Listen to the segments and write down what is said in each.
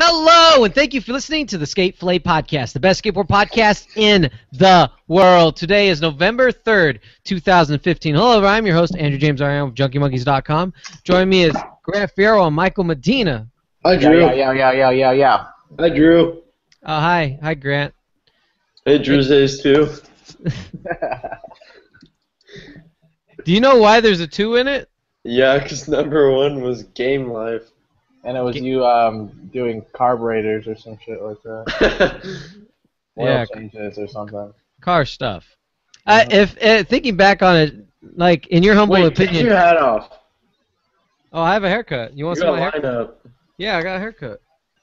Hello, and thank you for listening to the Skate Fillet podcast, the best skateboard podcast in the world. Today is November 3rd, 2015. Hello, I'm your host, Andrew James Ariane of JunkieMonkeys.com. Joining me is Grant Fierro and Michael Medina. Hi, Drew. Yeah. Hi, Drew. Hi. Hi, Grant. Hey, Drew's days too. Do you know why there's a 2 in it? Yeah, because number 1 was Game Life. And it was you doing carburetors or some shit like that. Oil changes or something. Car stuff. If thinking back on it, like in your humble opinion. Take your hat off. Oh, I have a haircut. You want some of my haircut? Up. Yeah, I got a haircut.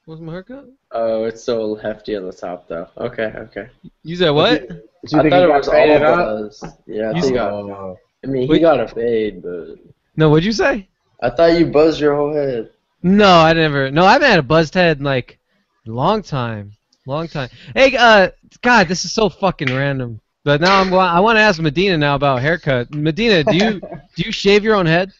Want my haircut? Oh, it's so hefty on the top though. Okay. You said what? I thought it was all buzz. Yeah, I think he got a fade, but. No, what'd you say? I thought you buzzed your whole head. No, I never. No, I haven't had a buzzed head in like a long time. Hey, God, this is so fucking random. But now I want to ask Medina now about haircut. Medina, do you shave your own head?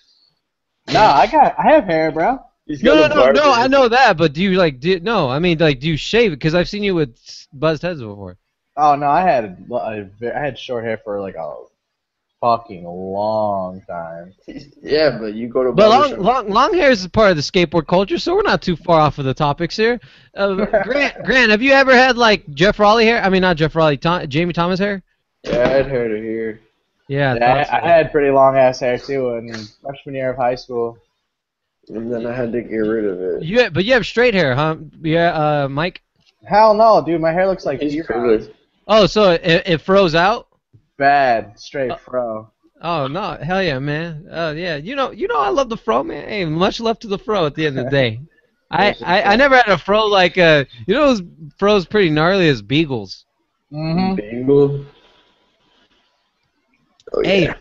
No, I have hair, bro. No, I know that, but do you do you shave it? Because I've seen you with buzzed heads before. Oh no, I had short hair for like a fucking long time. Yeah, but you go to. But long hair is a part of the skateboard culture, so we're not too far off of the topics here. Grant, have you ever had like Geoff Rowley hair? I mean, not Geoff Rowley, Jamie Thomas hair. Yeah, I had hair to here. Yeah, I had pretty long ass hair too in freshman year of high school. And then I had to get rid of it. But you have straight hair, huh? Yeah, Mike. Hell no, dude. My hair looks like curly. Oh, so it froze out? Bad, straight fro. Oh no, hell yeah, man. Yeah, you know, I love the fro, man. Hey, much love to the fro at the end of the day. I never had a fro like those fro's pretty gnarly as beagles. Mm-hmm. Beagle. Oh, yeah. Hey,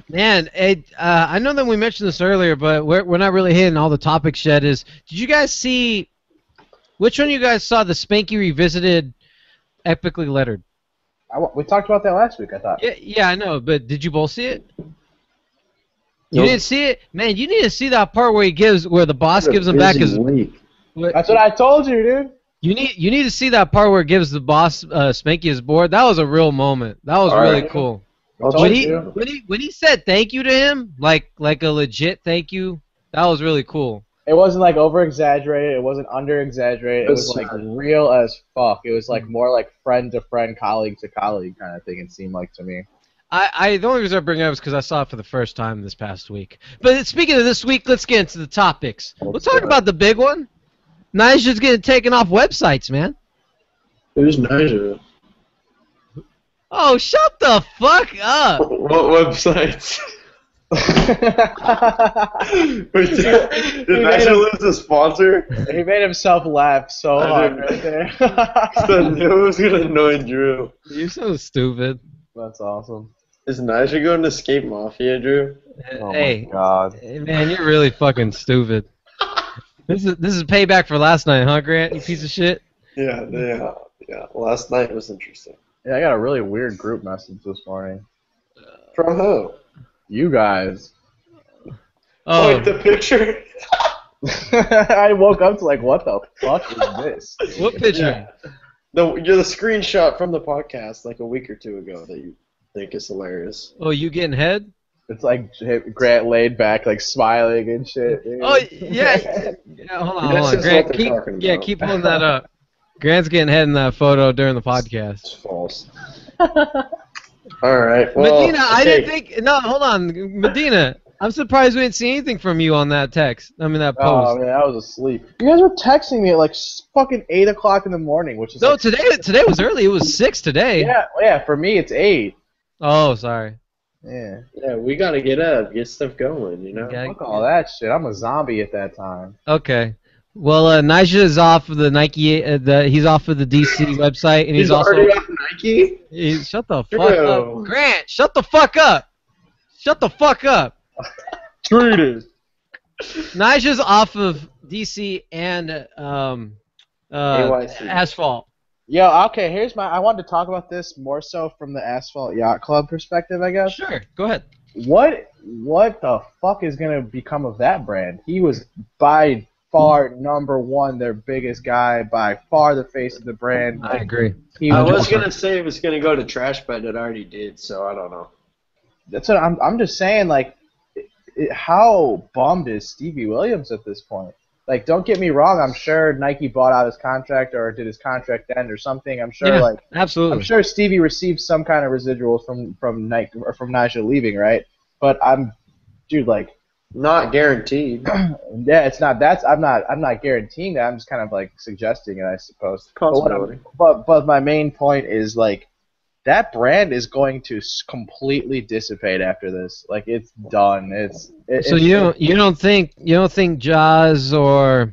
man, I know that we mentioned this earlier, but we're not really hitting all the topics yet. Did you guys see? Which one of you guys saw the Spanky Revisited, epically lettered? We talked about that last week, I thought. Yeah, I know, but did you both see it? You didn't see it? Man, you need to see that part where the boss gives him back his... That's what I told you, dude. You need to see that part where it gives the boss Spanky his board. That was a real moment. That was really cool. When he said thank you to him, like a legit thank you, that was really cool. It wasn't like over-exaggerated. It wasn't under-exaggerated. It was like real as fuck. It was like more like friend to friend, colleague to colleague kind of thing. It seemed like to me. The only reason I bring it up is because I saw it for the first time this past week. But speaking of this week, let's get into the topics. We'll talk about the big one. Nyjah's getting taken off websites, man. Who's Nyjah? Oh, shut the fuck up! What websites? Wait, did Nyjah lose a sponsor? He made himself laugh so hard right there. I knew it was gonna annoy Drew. You're so stupid. That's awesome. Is Nyjah going to Skate Mafia, Drew? Oh my god. Man, you're really fucking stupid. This is payback for last night, huh, Grant? You piece of shit. Yeah. Last night was interesting. Yeah, I got a really weird group message this morning. From who? You guys. Oh, like the picture? I woke up to like, what the fuck is this? What picture? Yeah. You're the screenshot from the podcast like a week or two ago that you think is hilarious. Oh, you getting head? It's like Grant laid back, like smiling and shit. Dude. Oh yeah. Hold on. Grant, keep pulling that up. Grant's getting head in that photo during the podcast. It's false. All right. Well, Medina, I didn't think. No, hold on, Medina. I'm surprised we didn't see anything from you on that text. I mean that post. Oh man, I was asleep. You guys were texting me at like fucking 8 o'clock in the morning, which is. No, like, today was early. It was 6 today. Yeah. For me, it's 8. Oh, sorry. Yeah. Yeah, we gotta get up, get stuff going, you know. Fuck all that shit. I'm a zombie at that time. Okay. Well, Nyjah is off of the Nike. He's off of the DC website, and he's also already off Nike. Shut the fuck up, Grant. Shut the fuck up. Shut the fuck up. Treated. Nyjah's off of DC and Asphalt. Yo, okay. I wanted to talk about this more so from the Asphalt Yacht Club perspective, I guess. Sure. Go ahead. What the fuck is gonna become of that brand? He was by far #1, their biggest guy, by far the face of the brand. I agree. I was gonna say it was gonna go to trash, but it already did. So I don't know. That's what I'm just saying. Like, how bummed is Stevie Williams at this point? Like, don't get me wrong. I'm sure Nike bought out his contract or did his contract end or something. I'm sure, absolutely. I'm sure Stevie received some kind of residuals from Nike or from Nyjah leaving, right? But dude, like, not guaranteed. Yeah, it's not. I'm not guaranteeing that. I'm just kind of like suggesting it, I suppose. Possibility. But my main point is, like, that brand is going to completely dissipate after this. Like, it's done. You don't think Jaws or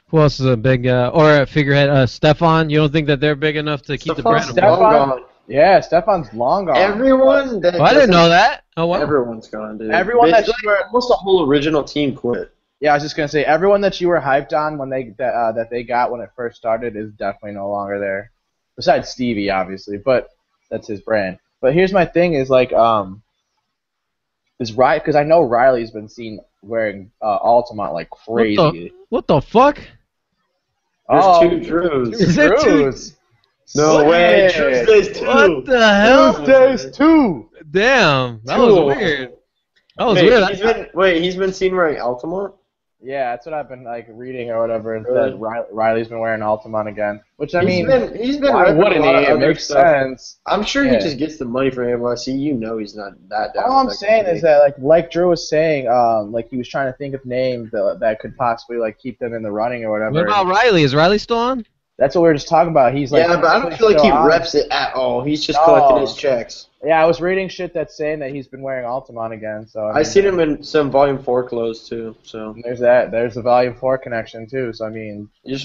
who else is a big or a figurehead, Stefan? You don't think that they're big enough to keep the brand? Yeah, Stefan's long gone. Everyone. I didn't know that. Oh wow. Everyone's gone, dude. Everyone almost the whole original team quit. Yeah, I was just gonna say everyone that you were hyped on when that they got when it first started is definitely no longer there. Besides Stevie, obviously, but that's his brand. But here's my thing: is like because I know Riley's been seen wearing Altamont like crazy. What the fuck? There's 2 Drews. Is that 2? No way. Tuesdays 2. What the hell? Tuesdays 2. Damn, that was weird. That was weird. He's been seen wearing Altamont? Yeah, that's what I've been like reading or whatever. And said Riley's been wearing Altamont again, which I mean, he's been. Why wouldn't he? It makes sense. I'm sure he just gets the money from NYC. You know, he's not that down. All I'm saying is that, like Drew was saying, like he was trying to think of names that could possibly like keep them in the running or whatever. What about Riley? Is Riley still on? That's what we were just talking about. He's like, yeah, but I don't feel like he reps it at all. He's just collecting his checks. Yeah, I was reading shit that's saying that he's been wearing Altamont again. So I seen him in some Volume 4 clothes too. So there's that. There's the Volume 4 connection too. So I mean, yeah.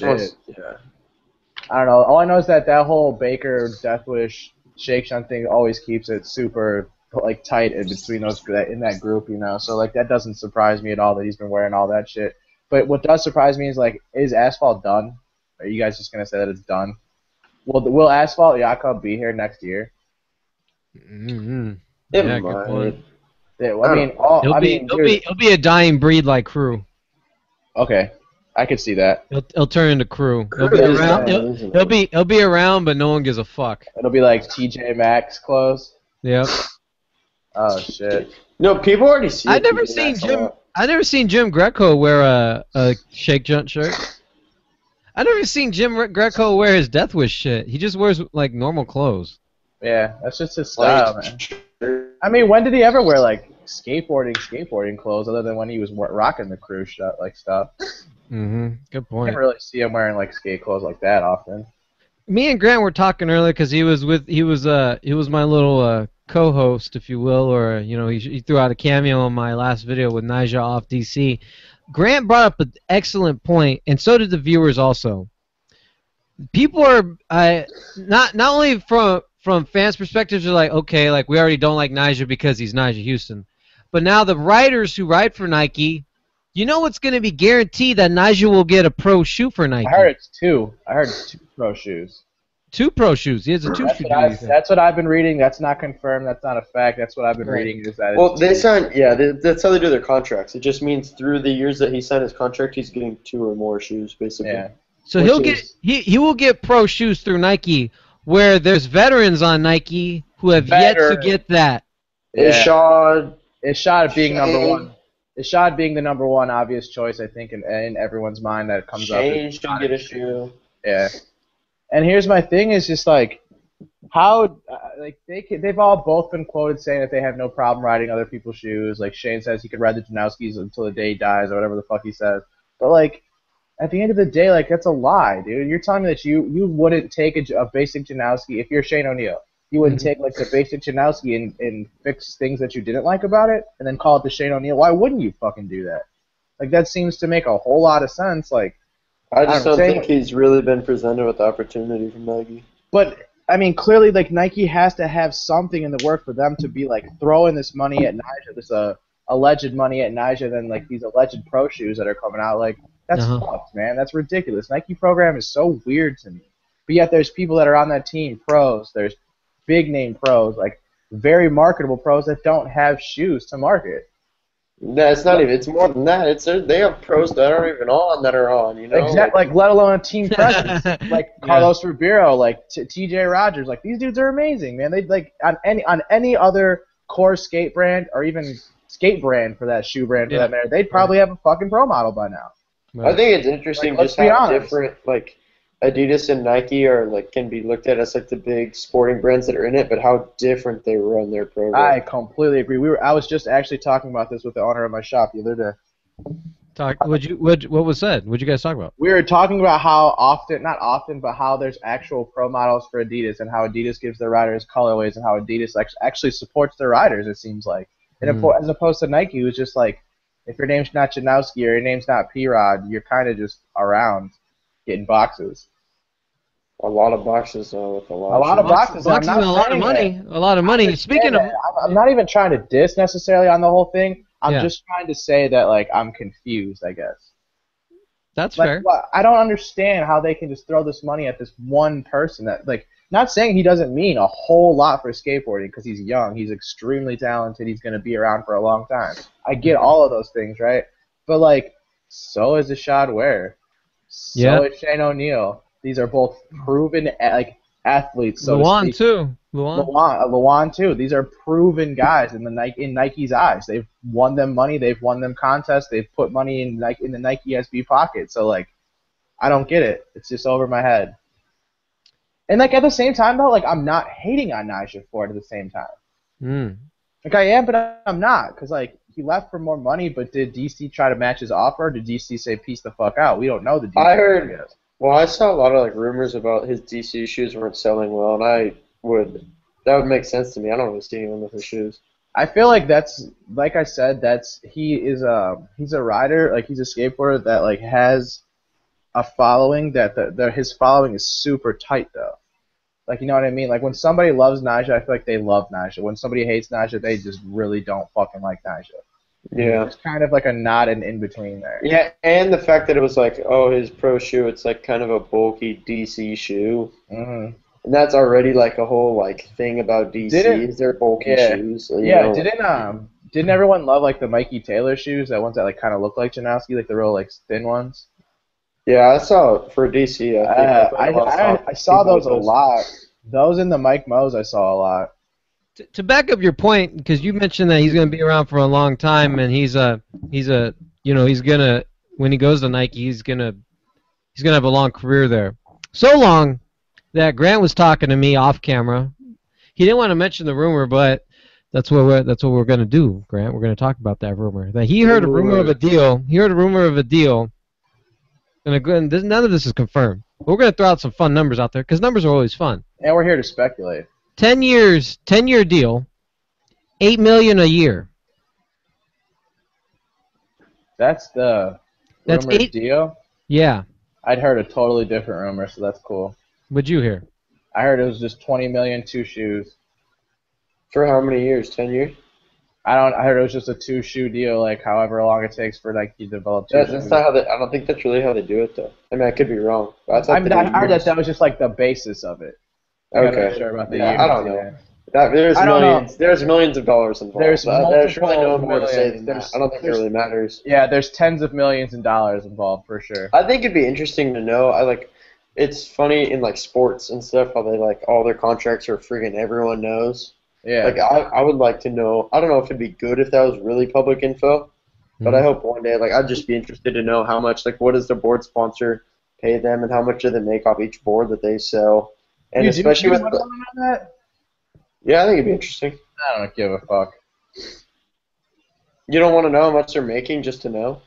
I don't know. All I know is that whole Baker Death Wish Shake Shunt thing always keeps it super like tight in between those in that group, you know. So like that doesn't surprise me at all that he's been wearing all that shit. But what does surprise me is like, is Asphalt done? Are you guys just gonna say that it's done? Will Asphalt Jakob be here next year? Mm-hmm. It might. He'll be a dying breed like Crew. Okay, I could see that. He'll turn into Crew. He'll be around. He'll be around, but no one gives a fuck. It'll be like TJ Maxx clothes. Yep. Oh shit. No, people already see. I've never seen Jim Greco wear a Shake Shunt shirt. I've never seen Jim Greco wear his Death Wish shit. He just wears like normal clothes. Yeah, that's just his style, man. I mean, when did he ever wear like skateboarding clothes other than when he was rocking the Crew stuff? Mm-hmm. Good point. I can't really see him wearing like skate clothes like that often. Me and Grant were talking earlier because he was my little co-host, if you will, or he threw out a cameo on my last video with Nyjah off DC. Grant brought up an excellent point, and so did the viewers also. People are not only from fans' perspectives are like, okay, like we already don't like Nyjah because he's Nyjah Huston, but now the writers who write for Nike, you know what's going to be guaranteed that Nyjah will get a pro shoe for Nike. I heard it's 2. I heard it's 2 pro shoes. 2 pro shoes. He has a 2 shoe. That's what I've been reading. That's not confirmed. That's not a fact. That's what I've been reading. Is that they sign? Yeah, that's how they do their contracts. It just means through the years that he signed his contract, he's getting 2 or more shoes, basically. Yeah. So he will get pro shoes through Nike, where there's veterans on Nike who have yet to get that. Yeah. Ishad being number 1. Ishad being the number 1 obvious choice, I think, in everyone's mind that comes up. Change to get a shoe. Yeah. And here's my thing: is just like how they've all both been quoted saying that they have no problem riding other people's shoes. Like Shane says he could ride the Janowskis until the day he dies or whatever the fuck he says. But like at the end of the day, like that's a lie, dude. You're telling me that you wouldn't take a basic Janowski if you're Shane O'Neill. You wouldn't take like the basic Janowski and fix things that you didn't like about it and then call it the Shane O'Neill. Why wouldn't you fucking do that? Like that seems to make a whole lot of sense. Like. I just don't think he's really been presented with the opportunity from Nike. But, I mean, clearly, like, Nike has to have something in the work for them to be, like, throwing this money at Nyjah, this alleged money at Nyjah, then, like, these alleged pro shoes that are coming out. Like, that's fucked, man. That's ridiculous. Nike program is so weird to me. But yet there's people that are on that team, pros. There's big-name pros, like, very marketable pros that don't have shoes to market. No, it's not even. It's more than that. They have pros that aren't even on that are on. You know, Exactly. Like, let alone a team presence. Like Yeah. Carlos Ribeiro, like T.J. Rogers. Like, these dudes are amazing, man. They like on any other core skate brand or even skate brand for that shoe brand for that matter, they'd probably have a fucking pro model by now. I think it's interesting Like, just how different like Adidas and Nike are like can be looked at as like the big sporting brands that are in it, but how different they run their program. I completely agree. I was just actually talking about this with the owner of my shop the other day. What was said? What'd you guys talk about? We were talking about how not often, but how there's actual pro models for Adidas and how Adidas gives their riders colorways and how Adidas actually supports their riders, it seems like. And as opposed to Nike, who's just like, if your name's not Janowski or your name's not P-Rod, you're kind of just around getting boxes. A lot of boxes with a lot. A lot of boxes. Boxes and a lot of money. A lot of money. Speaking of, I'm not even trying to diss necessarily on the whole thing. I'm just trying to say that like I'm confused, I guess. That's like, fair. I don't understand how they can just throw this money at this one person. That like, not saying he doesn't mean a whole lot for skateboarding because he's young. He's extremely talented. He's going to be around for a long time. I get all of those things, right? But like, so is Ashad Ware. So is Shane O'Neill. These are both proven like athletes. So Luan too. Luan too. These are proven guys in Nike's eyes. They've won them money. They've won them contests. They've put money in the Nike SB pocket. So like, I don't get it. It's just over my head. And like at the same time though, like I'm not hating on Nyjah for it at the same time. Like I am, but I'm not, because like he left for more money. But did DC try to match his offer? Or did DC say peace the fuck out? We don't know the details. I heard. Well, I saw a lot of like rumors about his DC shoes weren't selling well, and that would make sense to me. I don't want to see anyone with his shoes. I feel like that's, like I said, he's a rider, like he's a skateboarder that like has a following that his following is super tight though. Like, you know what I mean? Like when somebody loves Nyjah, I feel like they love Nyjah. When somebody hates Nyjah, they just really don't fucking like Nyjah. Yeah. It's kind of like a not an in-between there. Yeah, and the fact that it was like, oh, his pro shoe, it's like kind of a bulky DC shoe. Mm-hmm. And that's already like a whole like thing about DC. Is their bulky shoes? Yeah, didn't everyone love like the Mikey Taylor shoes, that ones that like kind of look like Janowski, like the real like thin ones? Yeah, I saw it for DC. I saw those a lot. Those and the Mike Mo's I saw a lot. To back up your point, because you mentioned that he's going to be around for a long time, and he's gonna when he goes to Nike, he's gonna have a long career there. So long that Grant was talking to me off camera. He didn't want to mention the rumor, but that's what we're gonna do, Grant. We're gonna talk about that rumor. That he heard a rumor of a deal. And none of this is confirmed. We're gonna throw out some fun numbers out there because numbers are always fun. And we're here to speculate. 10 years, 10-year deal, $8 million a year. That's the rumored deal? Yeah. I'd heard a totally different rumor, so that's cool. What'd you hear? I heard it was just $20 million, 2 shoes. For how many years? 10 years? I heard it was just a 2-shoe deal, like however long it takes for Nike to develop 2 shoes. That's not how I don't think that's really how they do it, though. I mean, I could be wrong. But I heard that was just like the basis of it. Okay. I'm not sure about the years. I don't know. There's millions of dollars involved. There's really no more to say than that. I don't think it really matters. Yeah, there's tens of millions of dollars involved for sure. I think it'd be interesting to know. It's funny in like sports and stuff how they like all their contracts are friggin' everyone knows. Yeah. Like I would like to know. I don't know if it'd be good if that was really public info, but I hope one day like I'd just be interested to know how much what does the board sponsor pay them and how much do they make off each board that they sell. And especially with that? Yeah, I think it'd be interesting. I don't give a fuck. You don't want to know how much they're making just to know?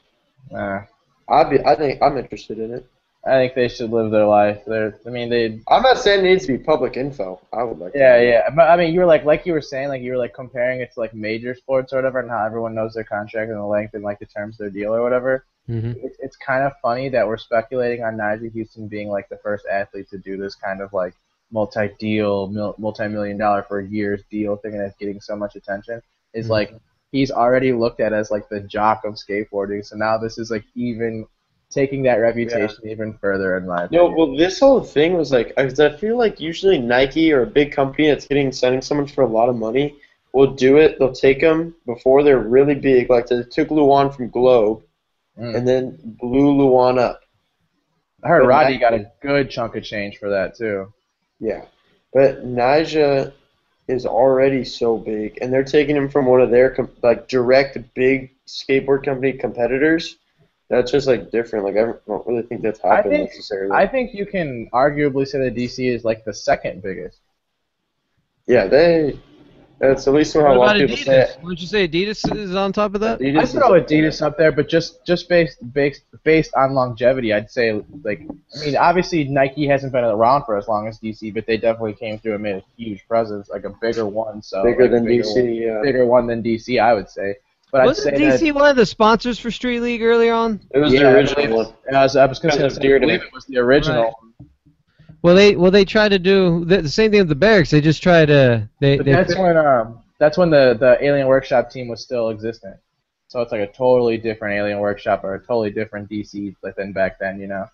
Nah. I think I'm interested in it. I think they should live their life. I'm not saying it needs to be public info. I would like. Yeah. But I mean, you were saying comparing it to like major sports or whatever, and how everyone knows their contract and the length and like the terms of their deal or whatever. Mm-hmm. It's kind of funny that we're speculating on Nyjah Huston being like the first athlete to do this kind of like multi-million dollar for a year's deal thing, and it's getting so much attention. Is like he's already looked at as like the jock of skateboarding. So now this is like even taking that reputation even further in my opinion. Well, this whole thing was like, because I feel like usually Nike or a big company that's sending someone for a lot of money, will do it. They'll take them before they're really big. Like they took Luan from Globe, and then blew Luan up. I heard Rodney got a good chunk of change for that too. Yeah, but Nyjah is already so big, and they're taking him from one of their like direct big skateboard company competitors. That's just like different. Like I don't really think that's happened necessarily. I think you can arguably say that DC is like the second biggest. Yeah, that's at least how a lot of people say it. Wouldn't you say Adidas is on top of that? I'd throw Adidas up there, but just based on longevity, I'd say like I mean obviously Nike hasn't been around for as long as DC, but they definitely came through and made a huge presence, like a bigger one. So bigger than DC, yeah. Bigger one than DC, I would say. But wasn't DC one of the sponsors for Street League early on? It was the original one. I was going to say, I believe it was the original. Right. Well, they try to do the same thing with the Barracks. They just try to. That's when the Alien Workshop team was still existent. So it's like a totally different Alien Workshop or a totally different DC than back then, you know.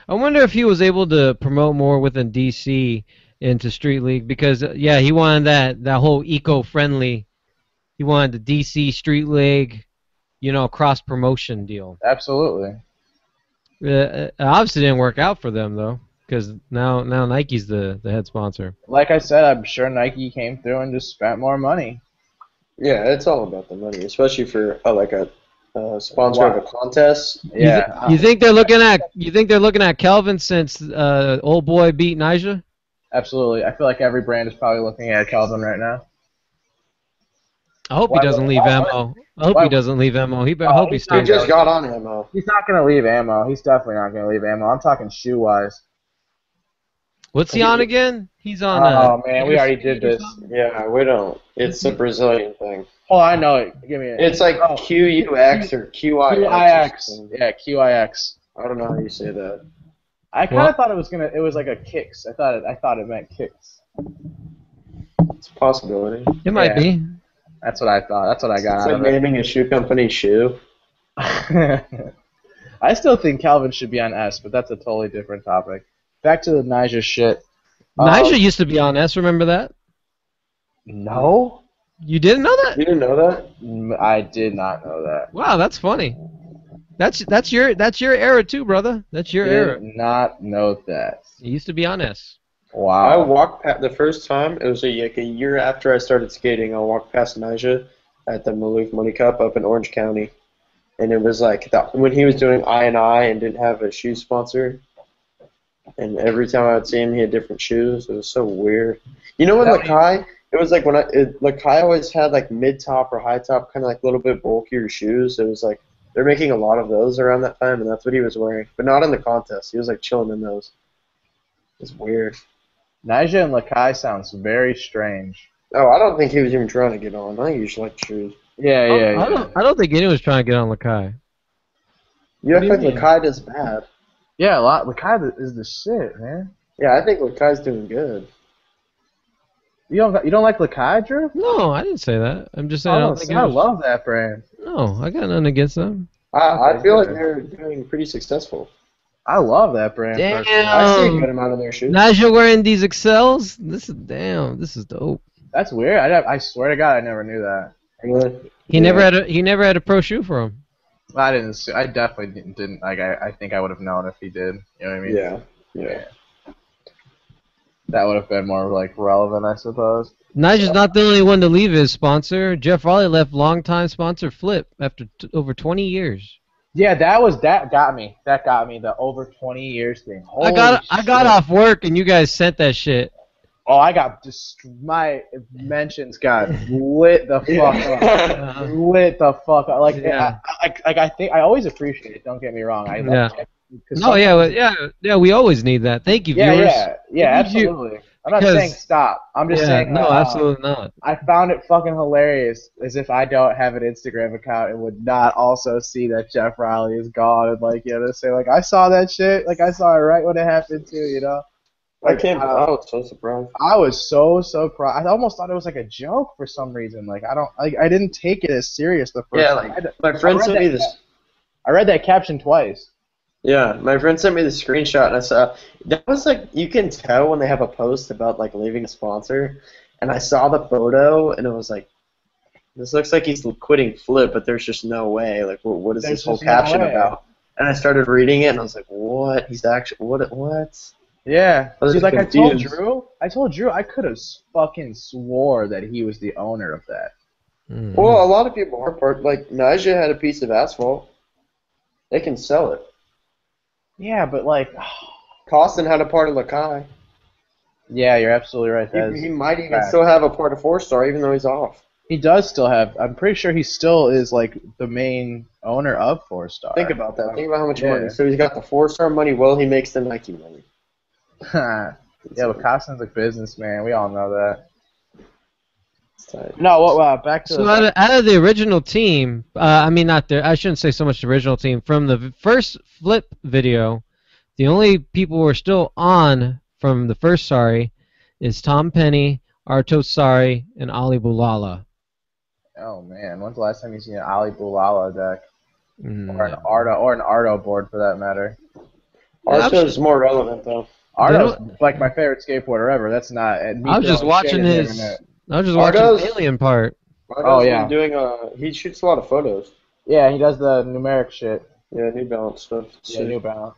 I wonder if he was able to promote more within DC into Street League because he wanted that whole eco-friendly. He wanted the DC Street League, cross promotion deal. Absolutely. Obviously didn't work out for them though. Because now Nike's the head sponsor. Like I said, I'm sure Nike came through and just spent more money. Yeah, it's all about the money, especially for a sponsor of a contest. Yeah. You think they're looking at Kelvin since old boy beat Nyjah? Absolutely. I feel like every brand is probably looking at Kelvin right now. I hope he doesn't leave ammo. I hope he doesn't leave ammo. I hope he stays. He just got on ammo. He's not going to leave ammo. He's definitely not going to leave ammo. I'm talking shoe-wise. What's he on again? He's on. Oh man, we already did this. Yeah, we don't. It's a Brazilian thing. Oh, I know it. Give me it. It's like QUX or QIX. QIX. Yeah, QIX. I don't know how you say that. I kind of thought it was like a kicks. I thought it meant kicks. It's a possibility. It might be. That's what I thought. That's what I got. It's like naming a shoe company shoe. I still think Calvin should be on S, but that's a totally different topic. Back to the Nyjah shit. Nyjah used to be on S. Remember that? No. You didn't know that? You didn't know that? I did not know that. Wow, that's funny. That's your era too, brother. That's your era. Did not know that. He used to be on S. Wow. I walked past the first time. It was a year after I started skating. I walked past Nyjah at the Maloof Money Cup up in Orange County, and it was like when he was doing I and didn't have a shoe sponsor. And every time I would see him, he had different shoes. It was so weird. You know, when Lakai, it was like Lakai always had like mid-top or high-top, kind of like a little bit bulkier shoes. It was like they're making a lot of those around that time, and that's what he was wearing. But not in the contest. He was like chilling in those. It's weird. Nyjah and Lakai sounds very strange. Oh, I don't think he was even trying to get on. I think he just liked shoes. Yeah. I don't think anyone's trying to get on Lakai. You act like Lakai does bad. Yeah, Lakai is the shit, man. Yeah, I think Lakai's doing good. You don't like Lakai, Drew? No, I didn't say that. I'm just saying I love that brand. No, I got nothing against them. I feel like they're doing pretty successful. I love that brand. Damn. I see a good amount of their shoes. Nyjah wearing these Excels? This is dope. That's weird. I swear to God, I never knew that. Really? He never had a pro shoe for him. I didn't. I definitely didn't. Like, I think I would have known if he did. You know what I mean? Yeah. That would have been more like relevant, I suppose. Nyjah's not the only one to leave his sponsor. Geoff Rowley left longtime sponsor Flip after over 20 years. Yeah, that got me. That got me. The over 20 years thing. Holy I got off work and you guys sent that shit. Oh, I got my mentions got lit the fuck up. Lit the fuck up. Like, yeah. I think I always appreciate it. Don't get me wrong. We always need that. Thank you, viewers. Yeah, absolutely. I'm not saying stop. I'm just saying. No, absolutely not. I found it fucking hilarious, as if I don't have an Instagram account and would not also see that Geoff Rowley is gone and say I saw that shit, I saw it right when it happened too, I was so surprised. I was so surprised. I almost thought it was like a joke for some reason. I didn't take it as serious the first time. My friend sent me this. I read that caption twice. Yeah, my friend sent me the screenshot, and I saw that was you can tell when they have a post about leaving a sponsor, and I saw the photo, and it was this looks like he's quitting Flip, but there's just no way. Like, what is There's this whole just no caption way. about? And I started reading it, and I was like, what? He's actually, what? Yeah. I was See, like confused. I told Drew I could have fucking swore that he was the owner of that. Mm. Well, a lot of people are like, Nyjah had a piece of asphalt. They can sell it. Yeah, but like, Costin had a part of Lakai. yeah, you're absolutely right. He might even fact. still have a part of 4-Star, even though he's off. He does still have. I'm pretty sure he still is like the main owner of 4-Star. Think about that. Think about how much Yeah. money. So he's got the 4-Star money. Well, he makes the Nike money. Yeah, but Costin's a businessman. We all know that. It's tight. No, back to So out of the original team, I mean, not the. I shouldn't say so much the original team. From the first Flip video, the only people who are still on from the first Sorry is Tom Penny, Arto Sari, and Ali Boulala. Oh man, when's the last time you seen an Ali Boulala deck or an No. Arto board for that matter? Arto's more relevant, though. Arto's like my favorite skateboarder ever. That's not. I was just watching his. I was just watching Arto's- the Alien part. Oh, yeah. He shoots a lot of photos. Yeah, he does the numeric shit. Yeah, New Balance stuff. Yeah, New Balance.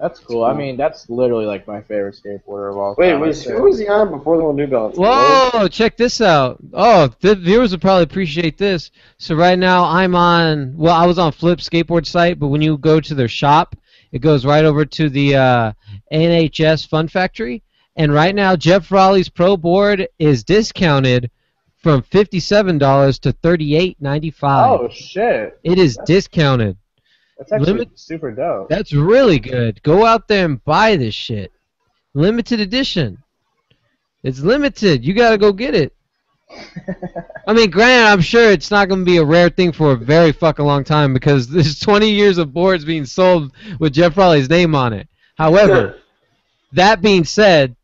That's cool. I mean, that's literally like my favorite skateboarder of all Wait, time. who was he on before the whole New Balance? Whoa! Check this out. Oh, the viewers would probably appreciate this. So right now I'm on. Well, I was on Flip Skateboard site, but when you go to their shop, it goes right over to the NHS Fun Factory. And right now, Geoff Rowley's Pro board is discounted from $57 to $38.95. Oh shit! It is discounted. That's actually Limit- super dope. That's really good. Go out there and buy this shit. Limited edition. It's limited. You gotta go get it. I mean, granted, I'm sure it's not going to be a rare thing for a very fucking long time because there's 20 years of boards being sold with Geoff Rowley's name on it. However, that being said,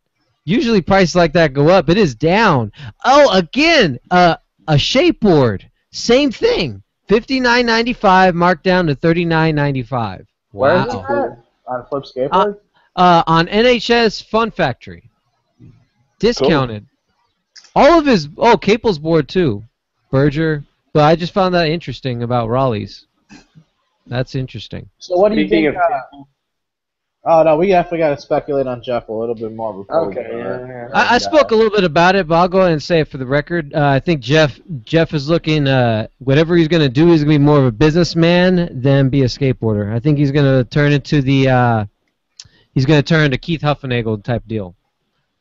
usually prices like that go up. It is down. Oh, again, a shape board. Same thing. $59.95 marked down to $39.95. Where is Wow. that? On Flip Skateboards? On NHS Fun Factory. Discounted. All of his Capel's board too. Berger. But I just found that interesting about Raleigh's. That's interesting. So what do you Speaking think? Oh no, we definitely got to speculate on Geoff a little bit more before. Okay, we yeah. I spoke a little bit about it, but I'll go ahead and say it for the record. I think Geoff is looking, whatever he's going to do, he's going to be more of a businessman than be a skateboarder. I think he's going to turn into Keith Huffenagel type deal.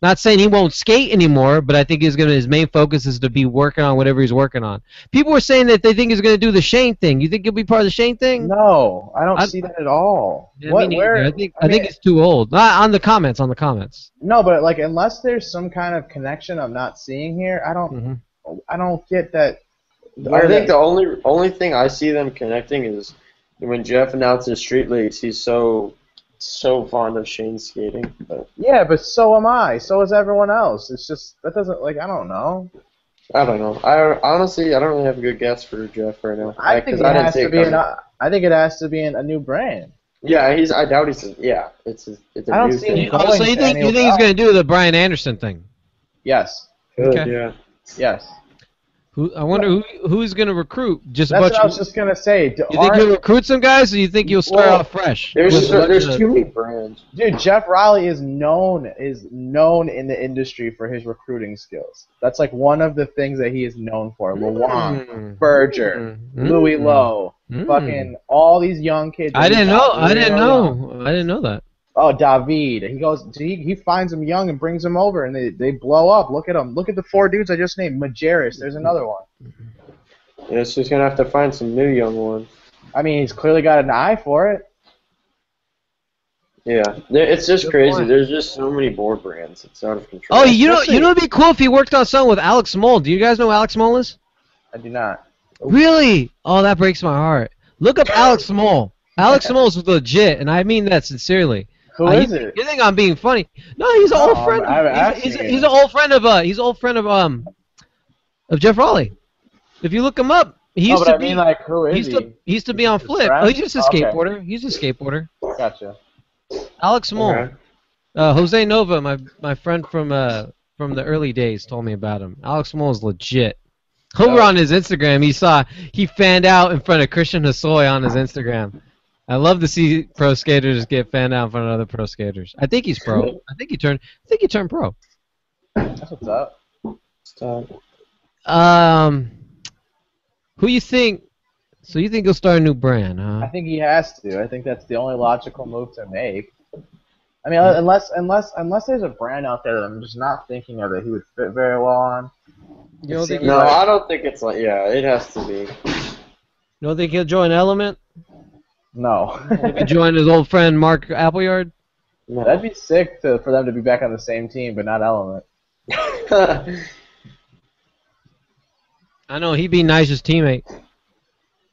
Not saying he won't skate anymore, but I think his main focus is to be working on whatever he's working on. People were saying that they think he's going to do the Shane thing. You think he'll be part of the Shane thing? No, I don't see that at all. Yeah, What? me neither. Where? I think he's too old. On the comments. No, but like unless there's some kind of connection I'm not seeing here, I don't get that. I think the only thing I see them connecting is when Geoff announces Street Leagues, he's so fond of Shane skating. But Yeah, but so am I. So is everyone else. It's just that doesn't I don't know. I don't know. I honestly don't really have a good guess for Geoff right now. I think it has to be I think it has to be a new brand. Yeah, I doubt he's. Yeah, it's a I don't new see thing. him So you think he's going to do the Brian Anderson thing? Yes. Good, Okay. yeah. Yes. I wonder who's going to recruit? Just a That's bunch. what I was just gonna say. You think he'll recruit some guys, or you think you'll start off fresh? There's With- too many brands. Dude, Geoff Rowley is known in the industry for his recruiting skills. That's like one of the things that he is known for. Luong, Berger, Louis Lowe, fucking all these young kids. I didn't know that. Oh, David. He finds them young and brings them over, and they blow up. Look at them. Look at the four dudes I just named. Majerus. There's another one. Yeah, so he's gonna have to find some new young ones. I mean, he's clearly got an eye for it. Yeah, it's just Good crazy. point. There's just so many board brands. It's out of control. Oh, you know it'd be cool if he worked on something with Alex Moll. Do you guys know who Alex Moll is? I do not. Really? Oh, that breaks my heart. Look up Alex Moll. Alex Moll is legit, and I mean that sincerely. Who is it? You think I'm being funny? No, he's an old friend. He's an old friend of Geoff Rowley. If you look him up, he used to be. Who is he? He used to be on Flip. friend? Oh, he's just a Okay. skateboarder. He's a skateboarder. Gotcha. Alex Moll. Okay. Jose Nova, my friend from the early days, told me about him. Alex Moll is legit. Over on his Instagram, he fanned out in front of Christian Hosoi on his Instagram. I love to see pro skaters get fanned out in front of other pro skaters. I think he's pro. I think he turned pro. That's what's up. Who you think? So you think he'll start a new brand, huh? I think he has to. I think that's the only logical move to make. I mean, unless there's a brand out there that I'm just not thinking of that he would fit very well on. No, I don't think it's like. Yeah, it has to be. You don't think he'll join Element? No. Maybe join his old friend Mark Appleyard? No. That'd be sick for them to be back on the same team, but not Element. I know, he'd be Nyjah's teammate.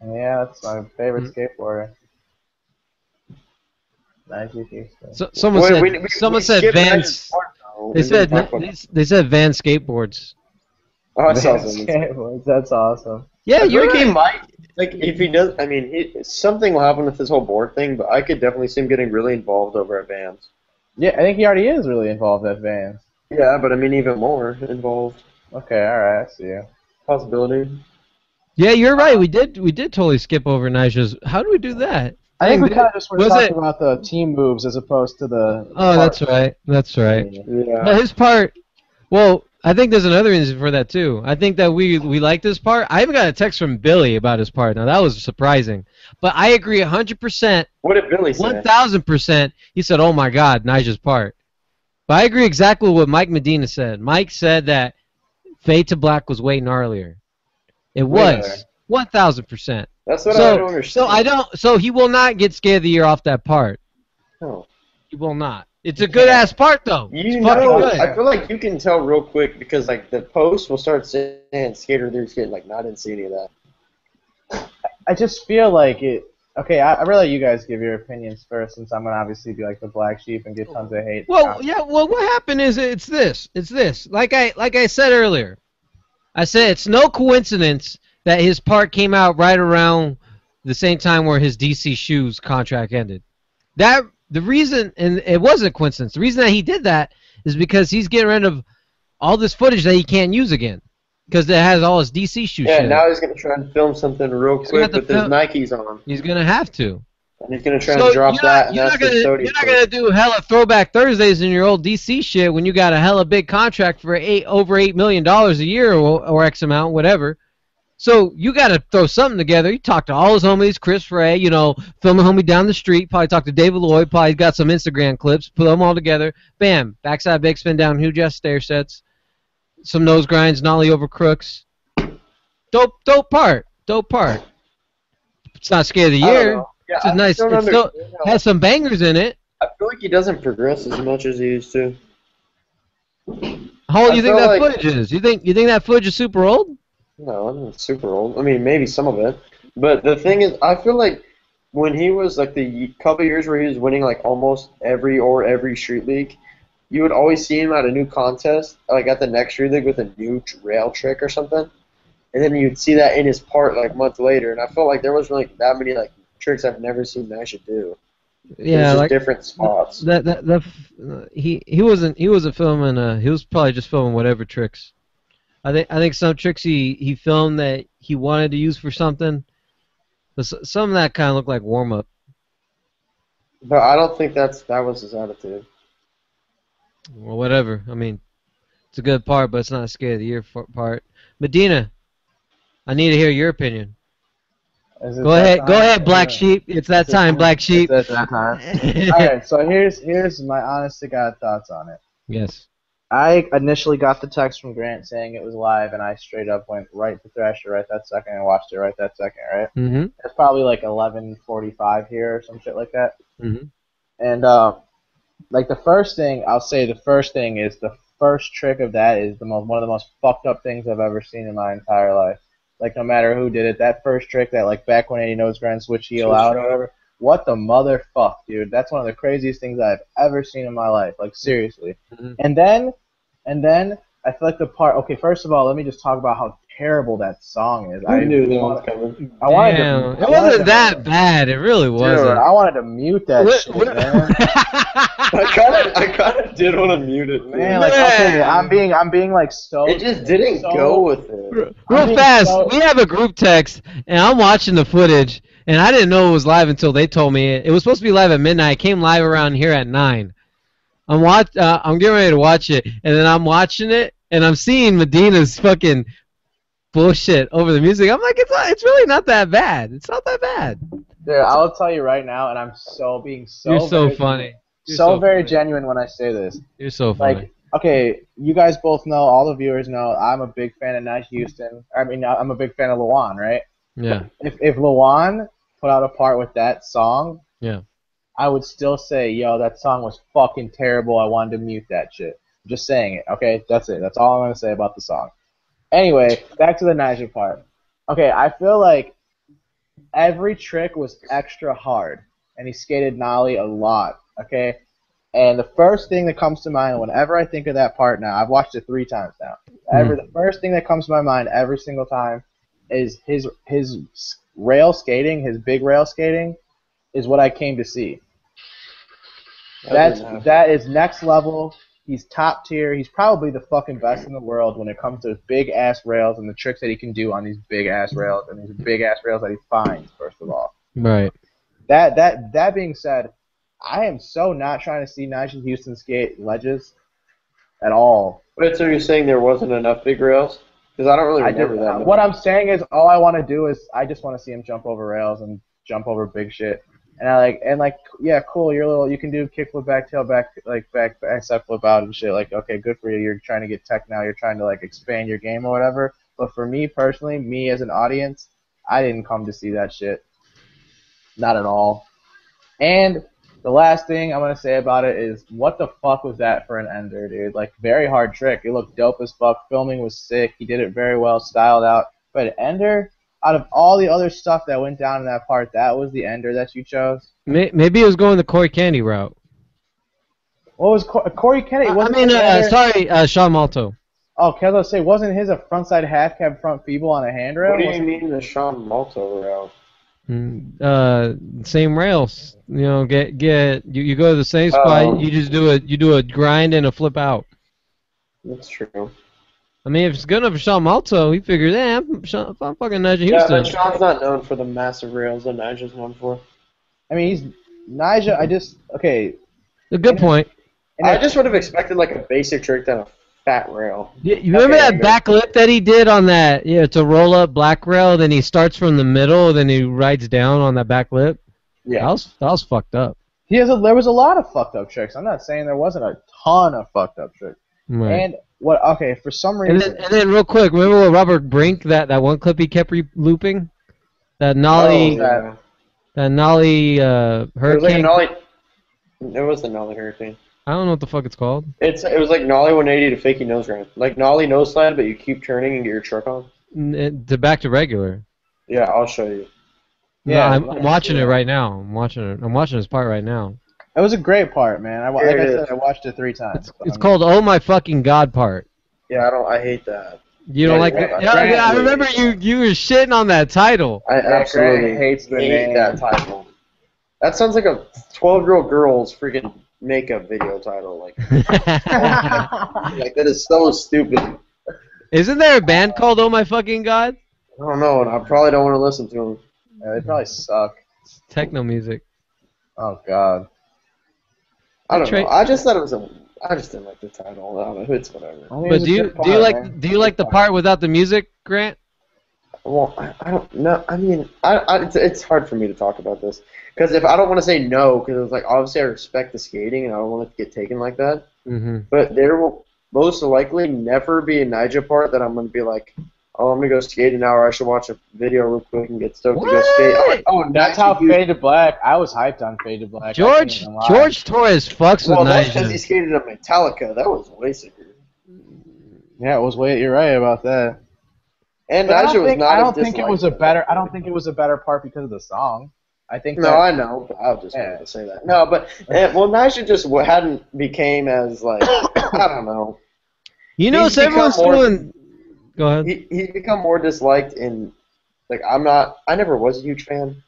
Yeah, that's my favorite skateboarder. Nyjah Huston. So, someone said Vans. They said Van Skateboards. Oh, that's Van awesome. Skateboards. That's awesome. Yeah, you're right. He might, like, if he does, I mean, something will happen with this whole board thing, but I could definitely see him getting really involved over at Vans. Yeah, I think he already is really involved at Vans. Yeah, but I mean, even more involved. Okay, alright, I see you. Possibility. Yeah, you're right. We did totally skip over Nyjah's. How do we do that? I think we kind of just were talking about the team moves as opposed to the. Oh, that's right. That's right. Yeah. Well, his part. Well, I think there's another reason for that too. I think that we like this part. I even got a text from Billy about his part. Now that was surprising, but I agree 100%. What did Billy say? 1,000%. He said, "Oh my God, Nyjah's part." But I agree exactly with what Mike Medina said. Mike said that Fade to Black was way gnarlier. It was 1,000%. That's what I don't understand. So he will not get Skate of the Year off that part. No. He will not. It's a good ass part though. You it's know, fucking good. I feel like you can tell real quick because like the post will start saying Skater there's getting like, no, I didn't see any of that. I just feel like it. Okay, I'd rather you guys give your opinions first, since I'm gonna obviously be like the black sheep and get tons of hate. Well, yeah. Well, what happened is it's this. Like I said earlier, I said it's no coincidence that his part came out right around the same time where his DC Shoes contract ended. The reason, and it wasn't a coincidence, the reason that he did that is because he's getting rid of all this footage that he can't use again. Because it has all his DC Shoes shit. Now he's going to try and film something real quick with his Nikes on. He's going to have to. And he's going to try and drop that. You're not going to do hella Throwback Thursdays in your old DC shit when you got a hella big contract for over $8 million a year or X amount, whatever. So you got to throw something together. You talk to all his homies, Chris Ray, film a homie down the street. Probably talk to David Lloyd. Probably got some Instagram clips. Put them all together. Bam. Backside big spin down huge ass stair sets. Some nose grinds, nollie over crooks. Dope part. It's not Skate of the Year. Yeah, it's a nice. It still has some bangers in it. I feel like he doesn't progress as much as he used to. How old do you think that footage is? You think that footage is super old? No, it's super old. I mean, maybe some of it. But the thing is, I feel like when he was like the couple years where he was winning like almost every street league, you would always see him at a new contest, like at the next street league with a new rail trick or something. And then you'd see that in his part like months later. And I felt like there wasn't like that many like tricks I've never seen Nyjah do. Yeah, just like different spots. He wasn't filming. He was probably just filming whatever tricks. I think some tricks he filmed that he wanted to use for something, but some of that kind of looked like warm up. But I don't think that was his attitude. Well, whatever. I mean, it's a good part, but it's not a Skate of the Year part. Medina, I need to hear your opinion. Go ahead, Black Sheep. It's that time, Black Sheep. It's that time. All right, so here's my honest to God thoughts on it. Yes. I initially got the text from Grant saying it was live, and I straight up went right to Thrasher right that second and watched it right that second, right? Mm-hmm. It's probably like 11:45 here or some shit like that. Mm-hmm. And like the first thing is the first trick of that is one of the most fucked up things I've ever seen in my entire life. Like no matter who did it, that first trick, that like back 180 nose grind switch heel out or whatever. What the motherfuck, dude? That's one of the craziest things I've ever seen in my life. Like seriously. Mm-hmm. And then I feel like the part. Okay, first of all, let me just talk about how terrible that song is. I knew that was coming. It wasn't that bad. It really wasn't. Dude, I wanted to mute that shit, man. I kind of did want to mute it, man. Like, okay, I'm being like so. It just didn't go with it. Real fast, we have a group text, and I'm watching the footage, and I didn't know it was live until they told me it was supposed to be live at midnight. It came live around here at 9. I'm getting ready to watch it, and then I'm watching it, and I'm seeing Medina's fucking bullshit over the music. I'm like, it's really not that bad. It's not that bad. Dude, I'll tell you right now, and I'm being so. You're so funny. You're so very genuine when I say this. You're so funny. Like, okay, you guys both know, all the viewers know, I'm a big fan of Nyjah Huston. I mean, I'm a big fan of Luan, right? Yeah. If Luan put out a part with that song, yeah, I would still say, yo, that song was fucking terrible. I wanted to mute that shit. I'm just saying it, okay? That's it. That's all I'm going to say about the song. Anyway, back to the Nyjah part. Okay, I feel like every trick was extra hard, and he skated nollie a lot, okay? And the first thing that comes to mind whenever I think of that part now, I've watched it 3 times now. The first thing that comes to my mind every single time is his rail skating, his big rail skating, is what I came to see. That is next level. He's top tier. He's probably the fucking best in the world when it comes to big ass rails and the tricks that he can do on these big ass rails and these big ass rails that he finds. First of all, right. That being said, I am so not trying to see Nyjah Huston skate ledges at all. Wait, so you're saying there wasn't enough big rails? Because I don't really remember that. What I'm saying is, all I want to do is I just want to see him jump over rails and jump over big shit. And yeah, cool. You can do kickflip, back tail, back step flip out and shit. Like, okay, good for you. You're trying to get tech now. You're trying to like expand your game or whatever. But for me personally, me as an audience, I didn't come to see that shit. Not at all. And the last thing I'm gonna say about it is, what the fuck was that for an ender, dude? Like, very hard trick. It looked dope as fuck. Filming was sick. He did it very well, styled out. But ender, out of all the other stuff that went down in that part, that was the ender that you chose? Maybe it was going the Corey Candy route. What was Corey Kennedy? Sean Malto. Oh, because I was going to say, wasn't his a frontside half cab front feeble on a handrail? What do you mean the Sean Malto route? Same rails. You know, you go to the same spot. You just do a grind and a flip out. That's true. I mean, if it's good enough for Sean Malto, he figures, I'm fucking Nyjah Huston. Yeah, but Sean's not known for the massive rails that Nyjah's known for. I mean, Nyjah, okay. A good point. I just would have expected like a basic trick than a fat rail. Yeah, you remember that back lip that he did on that? Yeah, it's a roll up black rail. Then he starts from the middle, then he rides down on that back lip. Yeah, that was fucked up. There was a lot of fucked up tricks. I'm not saying there wasn't a ton of fucked up tricks. Right. And what? Okay, for some reason. And then real quick, remember what Robert Brink that one clip he kept looping? That nollie. That nollie hurricane. It was the nollie hurricane. I don't know what the fuck it's called. It was like nollie 180 to fakey nose grind. Like nollie nose slide, but you keep turning and get your truck on. Back to regular. Yeah, I'll show you. Yeah, no, I'm watching it right now. I'm watching this part right now. It was a great part, man. I watched it 3 times. It's called "Oh My Fucking God" part. Yeah, I hate that. You don't like that? Yeah, I remember you were shitting on that title. I absolutely hate that title. That sounds like a 12-year-old girl's freaking makeup video title. Like, like that is so stupid. Isn't there a band called "Oh My Fucking God"? I don't know, and I probably don't want to listen to them. Yeah, they probably suck. It's techno music. Oh God. I don't know. I just thought it was I just didn't like the title. I don't know. It's whatever. But do you like the part without the music, Grant? Well, I don't know. I mean, it's hard for me to talk about this because if I don't want to say no, because it's like obviously I respect the skating and I don't want it to get taken like that. Mm-hmm. But there will most likely never be a Nyjah part that I'm going to be like, oh, I'm going to go skate an hour. I should watch a video real quick and get stoked to go skate. Like, oh, that's how Fade to Black. I was hyped on Fade to Black. George Torres fucks with Nyjah. That's because he skated on Metallica. That was way sicker. Yeah, it was way. You're right about that. And Nyjah was not. I don't think it was a better. I don't think it was a better part because of the song. I think. No, I know. But I just wanted to say that. No, but well, Nyjah just hadn't became as like I don't know. You know, He's so everyone's become more- doing. Go ahead. He's become more disliked in, like, I never was a huge fan.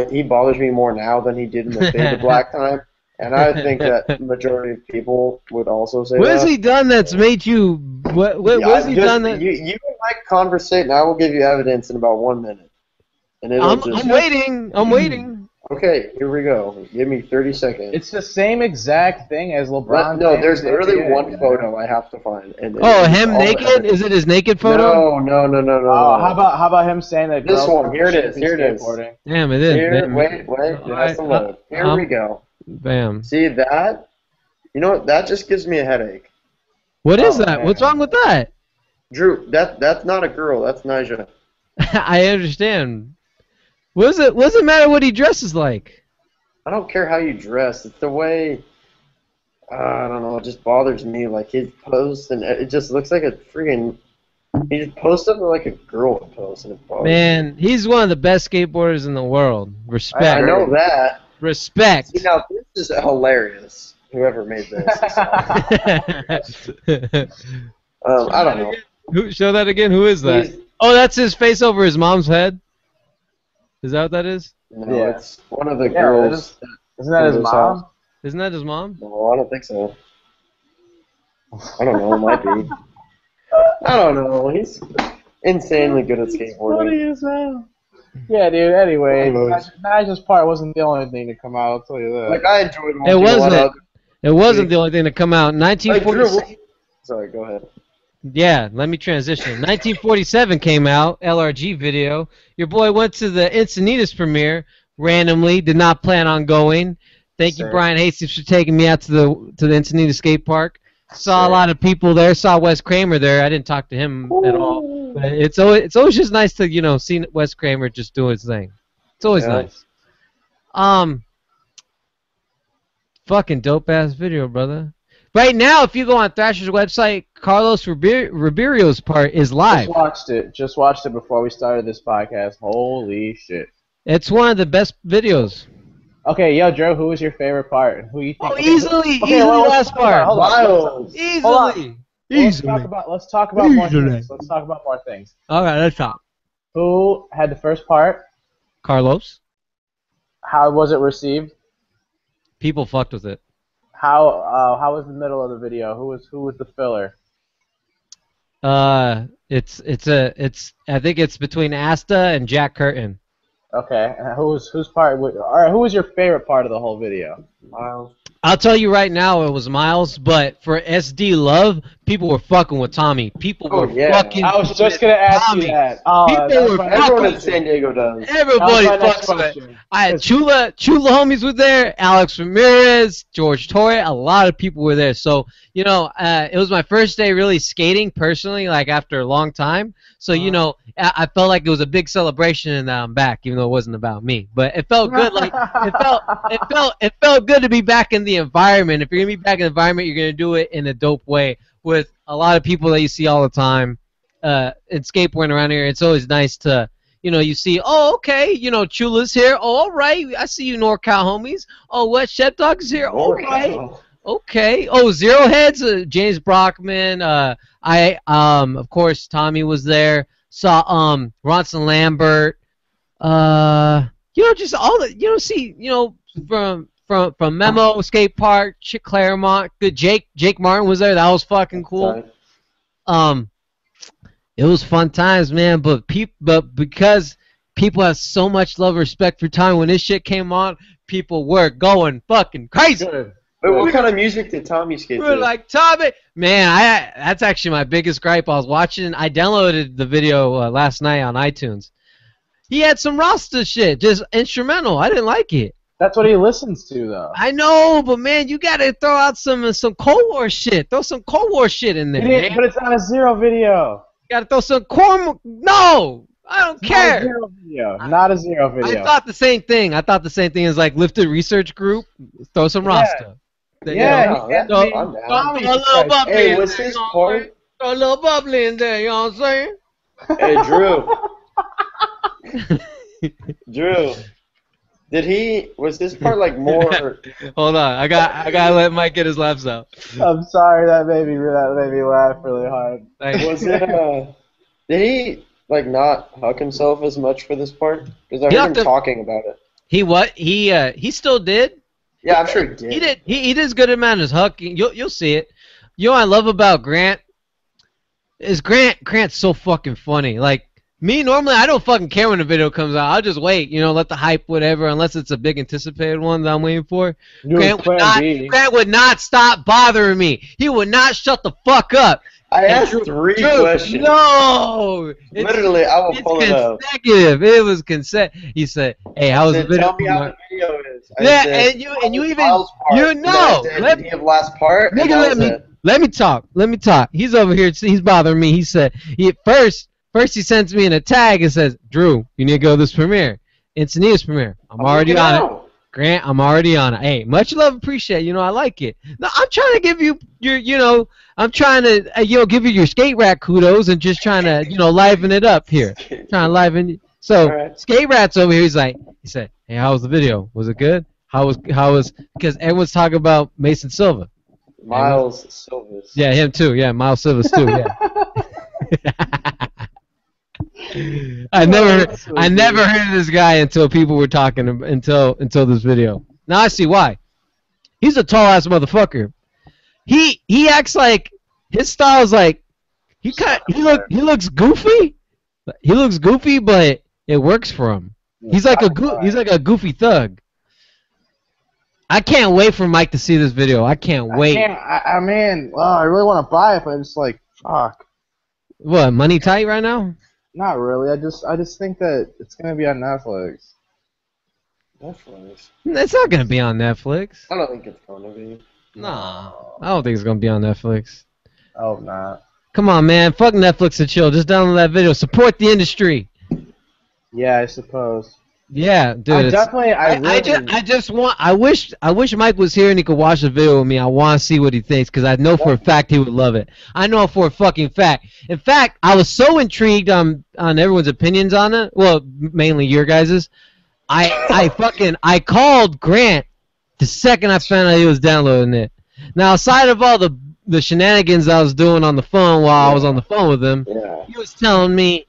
He bothers me more now than he did in the Fade to Black time. And I think that the majority of people would also say What that. has he done that's made you? What has he done that? You and Mike conversate, and I will give you evidence in about 1 minute. And I'm waiting. I'm waiting. Okay, here we go. Give me 30 seconds. It's the same exact thing as LeBron. No, there's James literally NBA. one photo I have to find. And Oh, it's him all naked? evidence. Is it his naked photo? No. Oh, how about him saying that? This girls one, here it shouldn't is, be here it is. skateboarding? Damn, it is. Here, Bam. wait, it has to load. Here we go. Bam. See that? You know what? That just gives me a headache. What is Oh, that? man. What's wrong with that? Drew, that's not a girl. That's Nyjah. I understand. What's it matter what he dresses like? I don't care how you dress. It's the way. I don't know. It just bothers me. Like his posts, and it just looks like a freaking. He just posts something like a girl would post, and it bothers me. Man, he's one of the best skateboarders in the world. Respect. I know that. Respect. See, now this is hilarious. Whoever made this. I don't know. Show that again. Who is that? Oh, that's his face over his mom's head. Is that what that is? No, Yeah. it's one of the girls. Isn't that his mom? Isn't that his mom? No, I don't think so. I don't know. It might be. I don't know. He's insanely good at skateboarding. Funny as hell. Yeah, dude. Anyway, Nyjah's part wasn't the only thing to come out. I'll tell you that. Like I enjoyed watching It a lot wasn't. of It wasn't the only thing to come out. Like, Drew, 1946. sorry, go ahead. Yeah, let me transition. 1947 came out, LRG video. Your boy went to the Encinitas premiere randomly, did not plan on going. Thank you, Sure. Brian Hastings, for taking me out to the Encinitas skate park. Saw a Sure. lot of people there. Saw Wes Kramer there. I didn't talk to him at all. But it's always just nice to see Wes Kramer just do his thing. It's always Yeah. nice. Fucking dope ass video, brother. Right now, if you go on Thrasher's website, Carlos Ribeiro's part is live. Just watched it before we started this podcast. Holy shit. It's one of the best videos. Okay, yo, Joe, who was your favorite part? And who you think? Oh, easily well, let's last talk about it. part. Hold on. Miles. Easily. Let's talk about more things. Let's talk about more things. All right, let's talk. Who had the first part? Carlos. How was it received? People fucked with it. How was the middle of the video? Who was the filler? It's I think it's between Asta and Jack Curtin. Okay, and whose part? All right, who was your favorite part of the whole video? Miles. I'll tell you right now, it was Miles, but for SD Love, people were fucking with Tommy. People were fucking. I was just gonna ask Tommy. you that. Oh, People were Everyone fucking. in San Diego does. Everybody That was my next fucks with it. question. I had Chula homies were there, Alex Ramirez, George Torre, a lot of people were there. So, it was my first day really skating personally, like after a long time. So, I felt like it was a big celebration and that I'm back, even though it wasn't about me. But it felt good, like it felt good to be back in the environment. If you're gonna be back in the environment, you're gonna do it in a dope way with a lot of people that you see all the time. In skateboarding around here, it's always nice to you see, oh, okay, Chula's here. Oh, all right, I see you NorCal homies. Oh, what, Chef Dog is here. All right, okay. Oh, Zero Heads, James Brockman. Of course, Tommy was there. Saw Ronson Lambert. Just all the, see, from Memo Skate Park, Chick Claremont. Good, Jake Martin was there. That was fucking cool. It was fun times, man. But because people have so much love and respect for Tommy, when this shit came on, people were going fucking crazy. Good. Wait, what kind of music did Tommy skate We were to? like, Tommy, man, that's actually my biggest gripe. I was watching, I downloaded the video last night on iTunes. He had some Rasta shit, just instrumental. I didn't like it. That's what he listens to, though. I know, but man, you gotta throw out some Cold War shit. Throw some Cold War shit in there, man. But it's not a Zero video. You gotta throw some corn. No, I don't care. Not a Zero video. Not a Zero video. I thought the same thing. I thought the same thing as like Lifted Research Group. Throw some Rasta. Yeah, I'm So, down. Tommy, throw a little bubbly Hey, in what's there, his you know what I'm part? saying? Throw a little bubbly in there. You know what I'm saying? Hey, Drew. Drew. Was this part like more? Hold on, I gotta let Mike get his laughs out. I'm sorry, that made me laugh really hard. Was it? Did he like not huck himself as much for this part? Because I heard him talking about it. He still did. Yeah, I'm sure he did. He did as good amount as hucking. You'll see it. You know what I love about Grant is Grant's so fucking funny. Like me, normally I don't fucking care when a video comes out. I'll just wait, let the hype, whatever, unless it's a big anticipated one that I'm waiting for. Grant would not stop bothering me. He would not shut the fuck up. I asked three questions. No! Literally, I will pull it up. It was consecutive. He said, "Hey, how was the video?" Tell me how the video is. And you even Let me have last part. Nigga, let me talk. He's over here. He's bothering me. He said, first he sends me in a tag and says, "Drew, you need to go to this premiere. Encinitas premiere. I'm already on it. Grant, I'm already on it. Hey, much love, appreciate. I like it. No, I'm trying to give you your, I'm trying to, give you your skate rack kudos and just trying to, liven it up here. Trying to liven. So right. Skate Rat's over here. He said, "Hey, how was the video? Was it good? How was? Because everyone's talking about Mason Silva. Miles Silvas. Yeah, him too. Yeah, Miles Silvas too. Yeah." I never heard of this guy until people were talking until this video. Now I see why. He's a tall ass motherfucker. He acts like his style's like he looks goofy. He looks goofy, but it works for him. He's like a goofy thug. I can't wait for Mike to see this video. I can't wait. I really want to buy it, but it's like fuck. What, money tight right now? Not really. I just think that it's gonna be on Netflix. Netflix? It's not gonna be on Netflix. I don't think it's gonna be. Nah, I don't think it's gonna be on Netflix. Oh, not. Come on, man. Fuck Netflix and chill. Just download that video. Support the industry. Yeah, I suppose. Yeah, dude. I wish Mike was here and he could watch the video with me. I want to see what he thinks because I know for a fact he would love it. I know for a fucking fact. In fact, I was so intrigued on everyone's opinions on it. Well, mainly your guys's. I called Grant the second I found out he was downloading it. Now, aside of all the shenanigans I was doing on the phone while I was on the phone with him, he was telling me.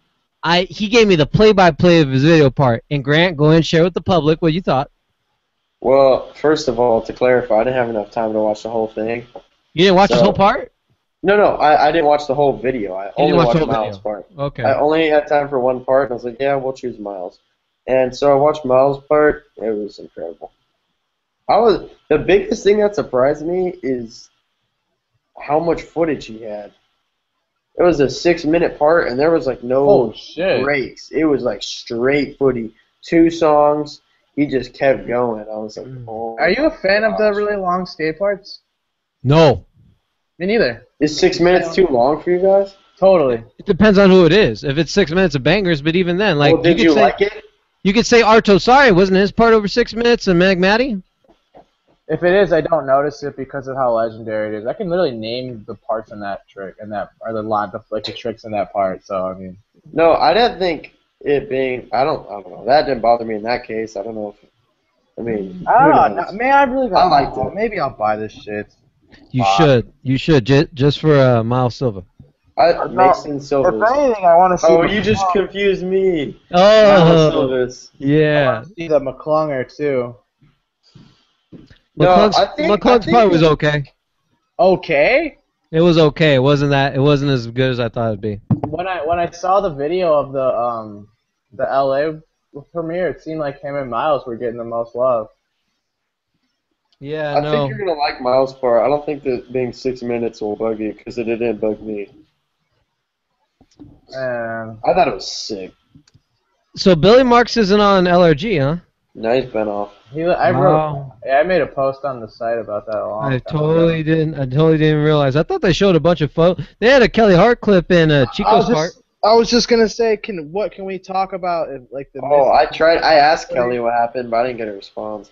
He gave me the play-by-play of his video part. And Grant, go ahead and share with the public what you thought. Well, first of all, to clarify, I didn't have enough time to watch the whole thing. You didn't watch the whole part? No, I didn't watch the whole video. I only watched Miles' part. Okay. I only had time for one part, and I was like, yeah, we'll choose Miles. And so I watched Miles' part. It was incredible. The biggest thing that surprised me is how much footage he had. It was a 6-minute part, and there was like no breaks. It was like straight footy. 2 songs. He just kept going. I was like, oh. Are you a fan of the really long skate parts? No. Me neither. Is 6 minutes too long for you guys? Totally. It depends on who it is. If it's 6 minutes of bangers, but even then, like, did you like it? You could say Arto Sari, wasn't his part over 6 minutes, and Meg Matty? If it is, I don't notice it because of how legendary it is. I can literally name the parts in that trick and the tricks in that part. So I mean. No, I didn't think it being. I don't know. That didn't bother me in that case. I don't know if. I mean. I don't know. Man, I really got. I liked it. Maybe I'll buy this shit. You should. You should just for Miles Silva. Mason Silvas. If anything, I want to see. Oh, you just confused me. Oh. Silvas. Yeah. I want to see the McClunger too. McClung's part was okay. Okay? It was okay. It wasn't as good as I thought it'd be. When I saw the video of the LA premiere, it seemed like him and Miles were getting the most love. Yeah, I think you're gonna like Miles' part. I don't think that being 6 minutes will bug you because it didn't bug me. I thought it was sick. So Billy Marks isn't on LRG, huh? No, he's been off. I made a post on the site about that a long time I totally didn't realize. I thought they showed a bunch of photos. They had a Kelly Hart clip in Chico's part. I was just gonna say, can we talk about like the? Oh, I tried. I asked Kelly what happened, but I didn't get a response.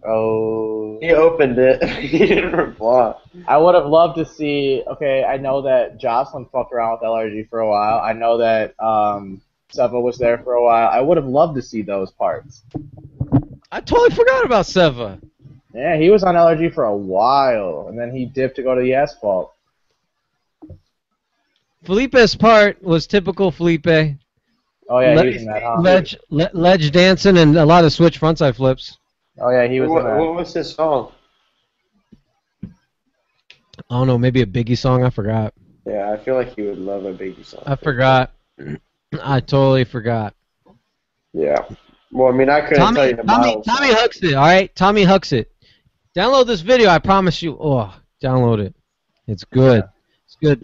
Oh. He opened it. He didn't reply. I would have loved to see. Okay, I know that Jocelyn fucked around with LRG for a while. I know that Seva was there for a while. I would have loved to see those parts. I totally forgot about Seva. Yeah, he was on LRG for a while, and then he dipped to go to the asphalt. Felipe's part was typical Felipe. Oh yeah, he was in that, huh? Ledge dancing and a lot of switch frontside flips. Oh yeah, he was in that. What was his song? I don't know, maybe a Biggie song. I forgot. Yeah, I feel like he would love a Biggie song. I forgot. I totally forgot. Yeah. Well, I mean, I couldn't tell you the miles. Tommy hooks it, all right? Tommy hooks it. Download this video, I promise you. Oh, download it. It's good. It's good.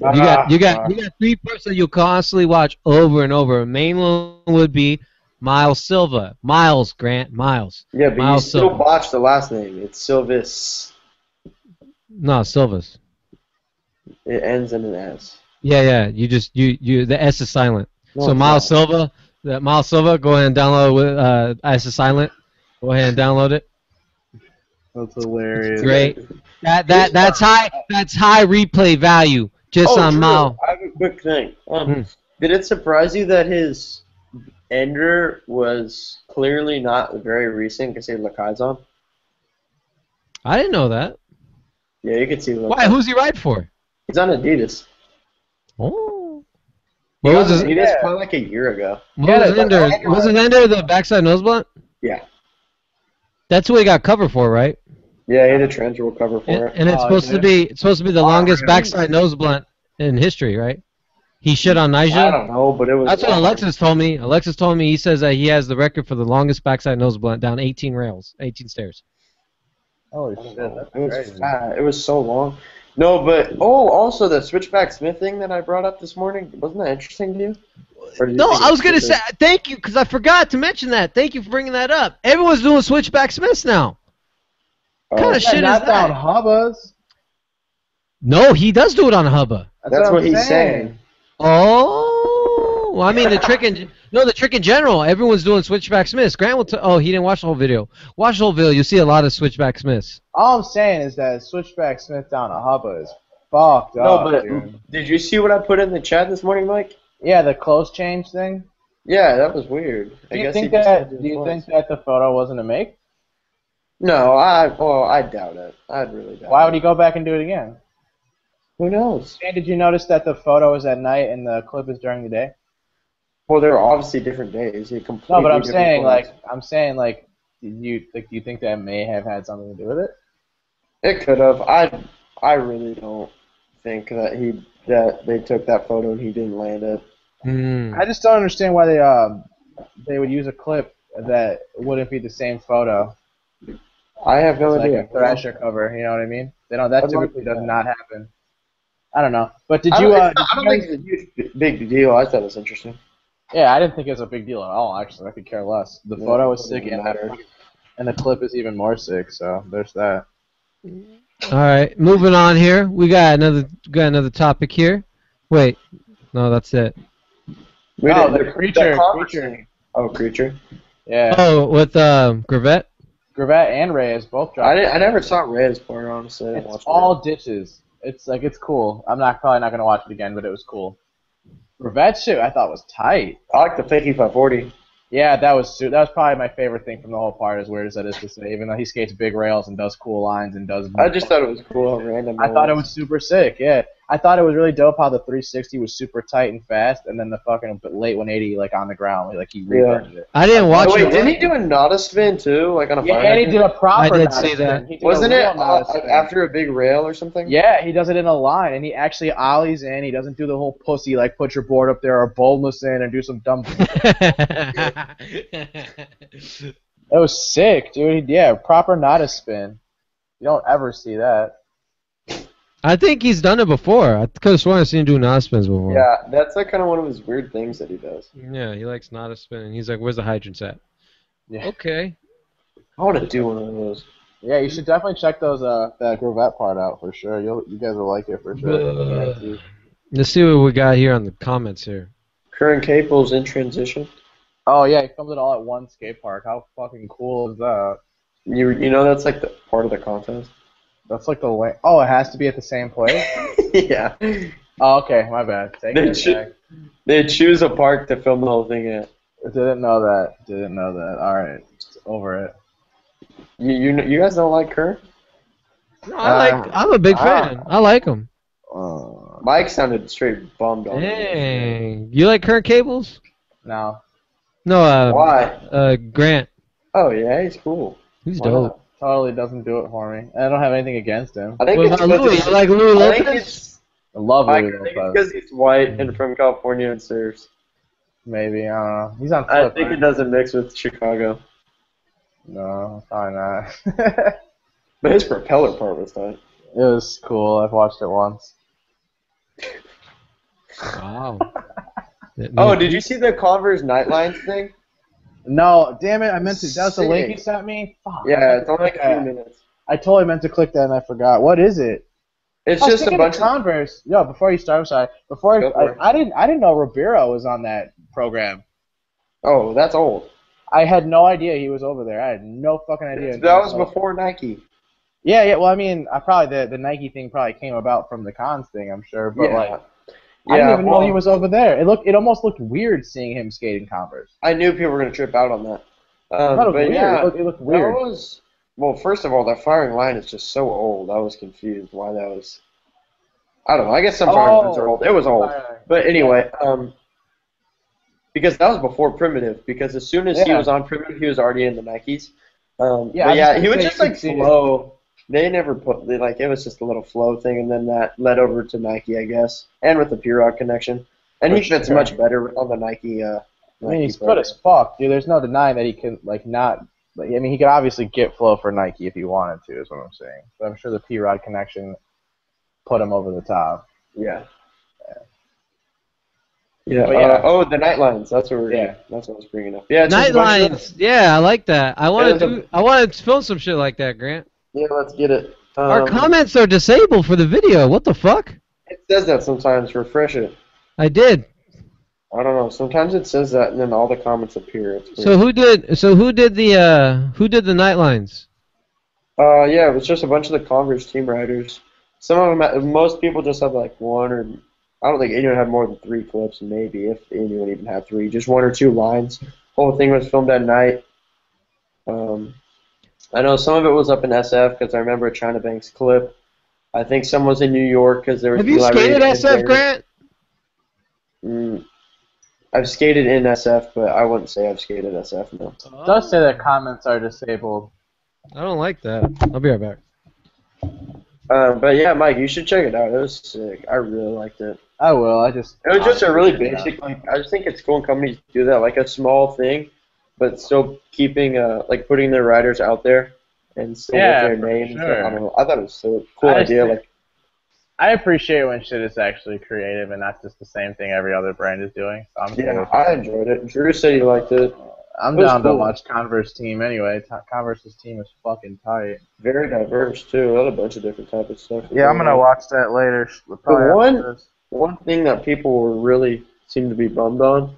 You got 3 parts that you'll constantly watch over and over. Main one would be Miles Silva. Miles, Grant. Miles. Yeah, but Miles you still botched the last name. It's Silvis. No, Silvas. It ends in an S. Yeah. You the S is silent. No, So Miles Silva, go ahead and download with S is silent. Go ahead and download it. That's hilarious. Great. That's high replay value just on Miles. I have a quick thing. Did it surprise you that his ender was clearly not very recent because he had Lakai's on? I didn't know that. Yeah, you can see. Why? Who's he ride for? He's on Adidas. Oh. What was his Adidas? Probably like a year ago. What was his ender? Was his ender the backside nose blunt? Yeah. That's what he got cover for, right? Yeah, he had a trench roll cover for it. And it's supposed to be the longest backside nose blunt in history, right? He shit on Nyjah? I don't know, but it was. That's what Alexis told me. Alexis told me he says that he has the record for the longest backside nose blunt down 18 rails, 18 stairs. Holy shit, that's it was crazy. fat. It was so long. No, but also the switchback Smith thing that I brought up this morning, wasn't that interesting to you? No, I was gonna say thank you because I forgot to mention that. Thank you for bringing that up. Everyone's doing switchback Smiths now. What kind of shit is not that? on Hubbas. No, he does do it on a hubba. That's what he's saying. Oh, well, I mean the trick in general. Everyone's doing switchback Smiths. Grant will. He didn't watch the whole video. Watch the whole video. You'll see a lot of switchback Smiths. All I'm saying is that switchback Smith down a Hubba is fucked up. No, but did you see what I put in the chat this morning, Mike? Yeah, the close change thing. Yeah, that was weird. Do you think that the photo wasn't a make? No, I doubt it. I'd really doubt it. Why would he go back and do it again? Who knows? And did you notice that the photo is at night and the clip is during the day? Well, there are obviously different days. No, but I'm saying do you think that may have had something to do with it? It could have. I really don't think that they took that photo and he didn't land it. I just don't understand why they would use a clip that wouldn't be the same photo. I have no idea. Like a Thrasher cover, you know what I mean? That typically does not happen. I don't know. But did you? I don't think it's a huge big deal. I thought it was interesting. Yeah, I didn't think it was a big deal at all. Actually, I could care less. The photo was sick, and the clip is even more sick. So there's that. All right, moving on here. We got another topic here. Wait, no, that's it. The creature. Oh, creature. Yeah. Oh, with Gravette. Gravette and Reyes both dropped. I never saw Reyes part, honestly. It's all ditches. It's cool. I'm probably not gonna watch it again, but it was cool. Gravette shit I thought was tight. I like the 5540. Yeah, that was probably my favorite thing from the whole part, as weird as that is to say, even though he skates big rails and does cool lines and does... I just thought it was cool how random I thought it was super sick, yeah. I thought it was really dope how the 360 was super tight and fast, and then the fucking late 180 on the ground, he reverted it. I didn't watch it. Wait, didn't he do a Nada spin too, on a Yeah, and he did a proper I did Nada see that. spin. Wasn't it after a big rail or something? Yeah, he does it in a line, and he actually ollies in. He doesn't do the whole pussy, put your board up there or boldness in and do some dumb It was sick, dude. Yeah, proper Nada spin. You don't ever see that. I think he's done it before. I could have sworn I've seen him do Nada spins before. Yeah, that's kind of one of his weird things that he does. Yeah, he likes Nada spin. He's like, where's the hydrants at? Yeah. Okay. I want to do one of those. Yeah, you should definitely check that Gravette part out for sure. You guys will like it for sure. Let's see what we got here on the comments here. Current Capel's in transition. Oh yeah, he filmed it all at one skate park. How fucking cool is that? You know that's the part of the contest. That's the link. Oh, it has to be at the same place? Yeah. Oh, okay, my bad. They choose a park to film the whole thing at. Didn't know that. All right, over it. You guys don't like Kerr? No, I'm a big fan. I like him. Mike sounded straight bummed on him. Dang. You like Kurt Cables? No. No, Why? Grant. Oh, yeah, he's cool. He's Why dope. not? Totally doesn't do it for me. I don't have anything against him. I think What it's about Louis? You like Louis I think Lopez? it's I love Mike, Louis I think it's Lopez. because he's white and from California and surfs. Maybe, I don't know. He's on I Flip, think right? it doesn't mix with Chicago. No, probably not. But his propeller part was tight. It was cool. I've watched it once. Wow. Oh, did you see the Converse Nightlines thing? No, damn it! I meant to. That was the link you Sick. sent me. Fuck, Yeah, it's only like a few minutes. I totally meant to click that and I forgot. What is it? It's Oh, just a speaking bunch of of. Converse. Yo, before you start, I'm sorry. Go for it. I didn't know Ribeiro was on that program. Oh, that's old. I had no idea he was over there. I had no fucking idea. That was before Nike. Yeah. Well, I mean, I probably the Nike thing probably came about from the cons thing. I'm sure, but Yeah. I didn't even know he was over there. It almost looked weird seeing him skating Converse. I knew people were gonna trip out on that. I thought it was weird. Yeah, It looked weird. That was, well, first of all, that firing line is just so old. I was confused why that was. I don't know. I guess some firing lines are old. It was old. But anyway, because that was before Primitive. Because as soon as he was on Primitive, he was already in the Nikes. He was just like flow. They never put it was just a little flow thing, and then that led over to Nike, I guess, and with the P-Rod connection. And he fits much better on the Nike. I mean, he's good as fuck, dude. There's no denying that he can not. I mean, he could obviously get flow for Nike if he wanted to. Is what I'm saying. But I'm sure the P-Rod connection put him over the top. Yeah. But yeah. The Nightlines. That's what that's what I was bringing up. Yeah. Nightlines. Yeah, I like that. I want to film some shit like that, Grant. Yeah, let's get it. Our comments are disabled for the video. What the fuck? It says that sometimes. Refresh it. I did. I don't know. Sometimes it says that, and then all the comments appear. So who did the Nightlines? Yeah, it was just a bunch of the Converse team riders. Some of them, most people just have like one or I don't think anyone had more than 3 clips, maybe if anyone even had 3, just 1 or 2 lines. Whole thing was filmed at night. I know some of it was up in SF because I remember a China Banks clip. I think some was in New York because there was. Have you skated SF, Grant? I've skated in SF, but I wouldn't say I've skated SF, no. It does say that comments are disabled. I don't like that. I'll be right back. But yeah, Mike, you should check it out. It was sick. I really liked it. I will. It was just a really basic. Like, I just think it's cool when companies do that, like a small thing, but still keeping like putting their riders out there and still with their names. Sure. I don't know. I thought it was so cool idea. I appreciate when shit is actually creative and not just the same thing every other brand is doing. So I enjoyed it. Drew said he liked it. I'm down to watch Converse team anyway. Converse's team is fucking tight. Very diverse too. A bunch of different types of stuff. Yeah, I'm gonna watch that later. One thing that people were really seem to be bummed on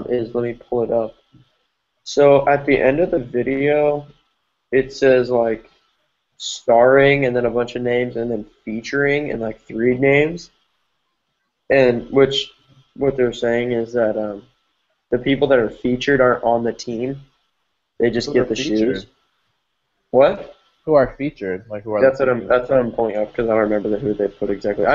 is, let me pull it up. So at the end of the video, it says like starring and then a bunch of names and then featuring and like 3 names, and what they're saying is that the people that are featured aren't on the team. They just get the shoes. What? Who are featured? Like who are? That's what I'm pulling up because I don't remember who they put exactly.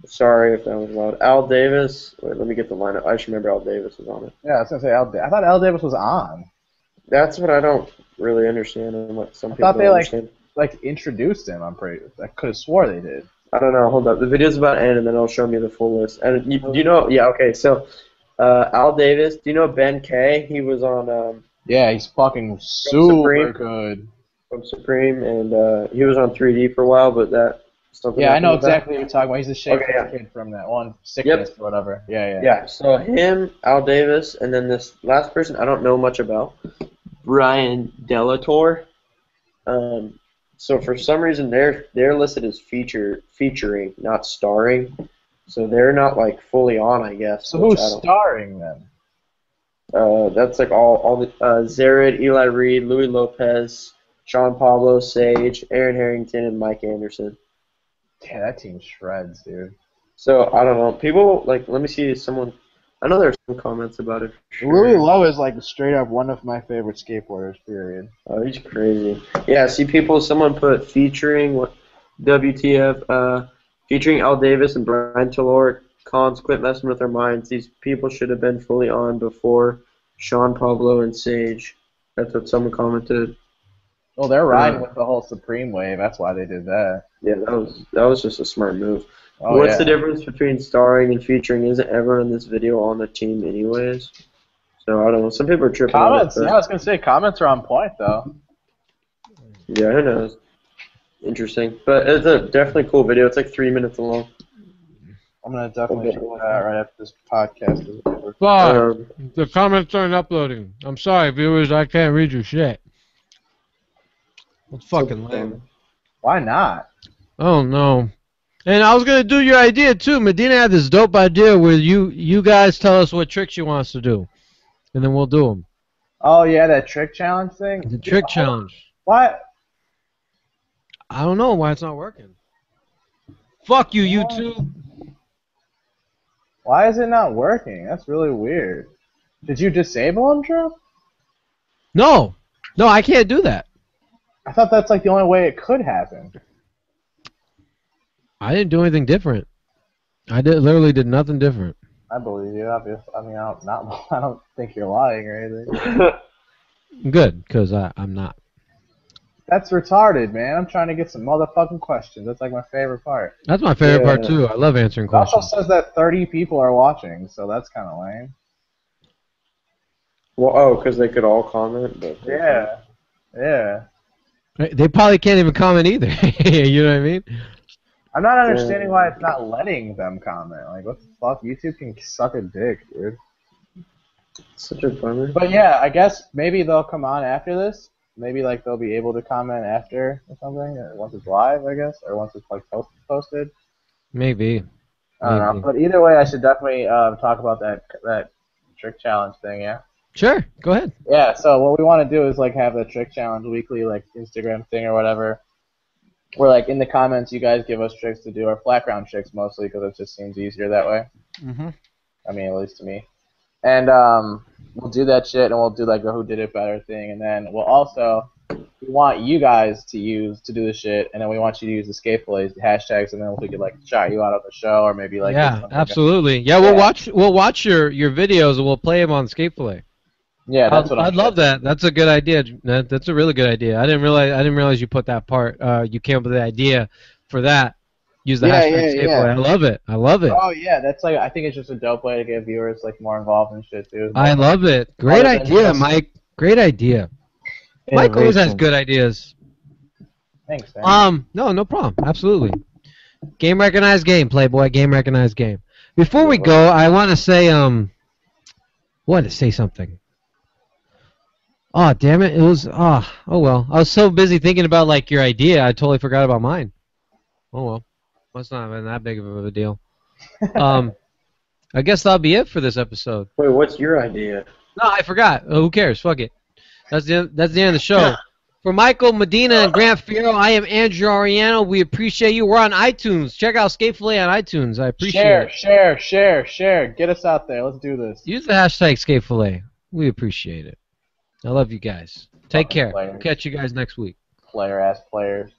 Sorry if that was loud. Al Davis. Wait, let me get the lineup. I just remember Al Davis was on it. Yeah, I was gonna say I thought Al Davis was on. That's what I don't really understand, and what some people thought they don't understand. like introduced him. I could have swore they did. I don't know. Hold up. The video's about to end, and then it'll show me the full list. And do you know? Yeah. Okay. So, Al Davis. Do you know Ben K? He was on. Yeah, he's fucking super good. From Supreme, and he was on 3D for a while, but that. Yeah, I know exactly what you're talking about. He's the shape kid from that one sickness or whatever. Yeah. Yeah. So him, Al Davis, and then this last person I don't know much about, Brian Delator. So for some reason they're listed as featuring, not starring. So they're not like fully on, I guess. So who's starring then? That's like all the Zared, Eli Reed, Louis Lopez, Sean Pablo, Sage, Aaron Harrington, and Mike Anderson. Yeah, that team shreds, dude. So I don't know. People like, let me see someone. I know there's some comments about it. For Louis sure. Lowe is like straight up one of my favorite skateboarders. Period. Oh, he's crazy. Yeah, see people. Someone put featuring what WTF? Featuring Al Davis and Brian Tallor. Cons, quit messing with our minds. These people should have been fully on before Sean Pablo and Sage. That's what someone commented. Well, they're riding with the whole Supreme wave. That's why they did that. Yeah, that was just a smart move. Oh, What's yeah. the difference between starring and featuring? Isn't everyone in this video on the team anyways? So I don't know. Some people are tripping. Comments? On it, Yeah, I was gonna say comments are on point though. yeah, who knows? Interesting, but it's a definitely cool video. It's like 3 minutes long. I'm gonna definitely check that out right after this podcast is over. Fuck. The comments aren't uploading. I'm sorry, viewers. I can't read your shit. It's fucking lame. Why not? Oh no. And I was gonna do your idea too. Medina had this dope idea where you guys tell us what tricks you want us to do, and then we'll do them. Oh yeah, that trick challenge thing. The trick challenge. What? I don't know why it's not working. Fuck you, YouTube. Why is it not working? That's really weird. Did you disable them, Drew? No, I can't do that. I thought that's like the only way it could happen. I didn't do anything different. Literally did nothing different. I believe you, obviously. I mean, I don't think you're lying or anything. Good, because I'm not. That's retarded, man. I'm trying to get some motherfucking questions. That's like my favorite part. That's my favorite part too. I love answering It also questions. says that 30 people are watching, so that's kind of lame. Well, because they could all comment. But Yeah. Yeah. They probably can't even comment either. You know what I mean? I'm not understanding why it's not letting them comment. Like, what the fuck? YouTube can suck a dick, dude. Such a bummer. But yeah, I guess maybe they'll come on after this. Maybe like they'll be able to comment after or something, or once it's live, I guess, or once it's like posted. Maybe. I don't know. But either way, I should definitely talk about that trick challenge thing. Yeah. Sure. Go ahead. Yeah. So what we want to do is like have a trick challenge weekly, like Instagram thing or whatever. Where like in the comments, you guys give us tricks to do, or flat ground tricks mostly, because it just seems easier that way. Mhm. I mean, at least to me. And we'll do that shit, and we'll do like a who did it better thing, and then we'll also we want you guys to do the shit, and then we want you to use the Skate Fillets, the hashtags, and then we could like shout you out of the show, or maybe like yeah, absolutely. Yeah, we'll watch your videos and we'll play them on Skate Fillet. Yeah, that's what I'd love that. That's a good idea. That's a really good idea. I didn't realize you put that part. You came up with the idea for that. Use the hashtag Skate Fillet. I love it. I love it. Oh yeah, that's like I think it's just a dope way to get viewers like more involved in shit too. I love it. Great idea, Mike. Great idea. Mike always has good ideas. Thanks, man. No problem. Absolutely. Game recognized game, Playboy. Game recognized game. Before we go, I want to say something. Oh, damn it. It was oh well. I was so busy thinking about like your idea, I totally forgot about mine. Oh well. Must not have been that big of a deal. I guess that'll be it for this episode. Wait, what's your idea? No, I forgot. Who cares? Fuck it. That's the end of the show. For Michael, Medina, and Grant Fierro, I am Andrew Ariano. We appreciate you. We're on iTunes. Check out Skate Fillet on iTunes. I appreciate it. Share. Get us out there. Let's do this. Use the hashtag Skate Fillet. We appreciate it. I love you guys. Take care. Players. We'll catch you guys next week. Player-ass players.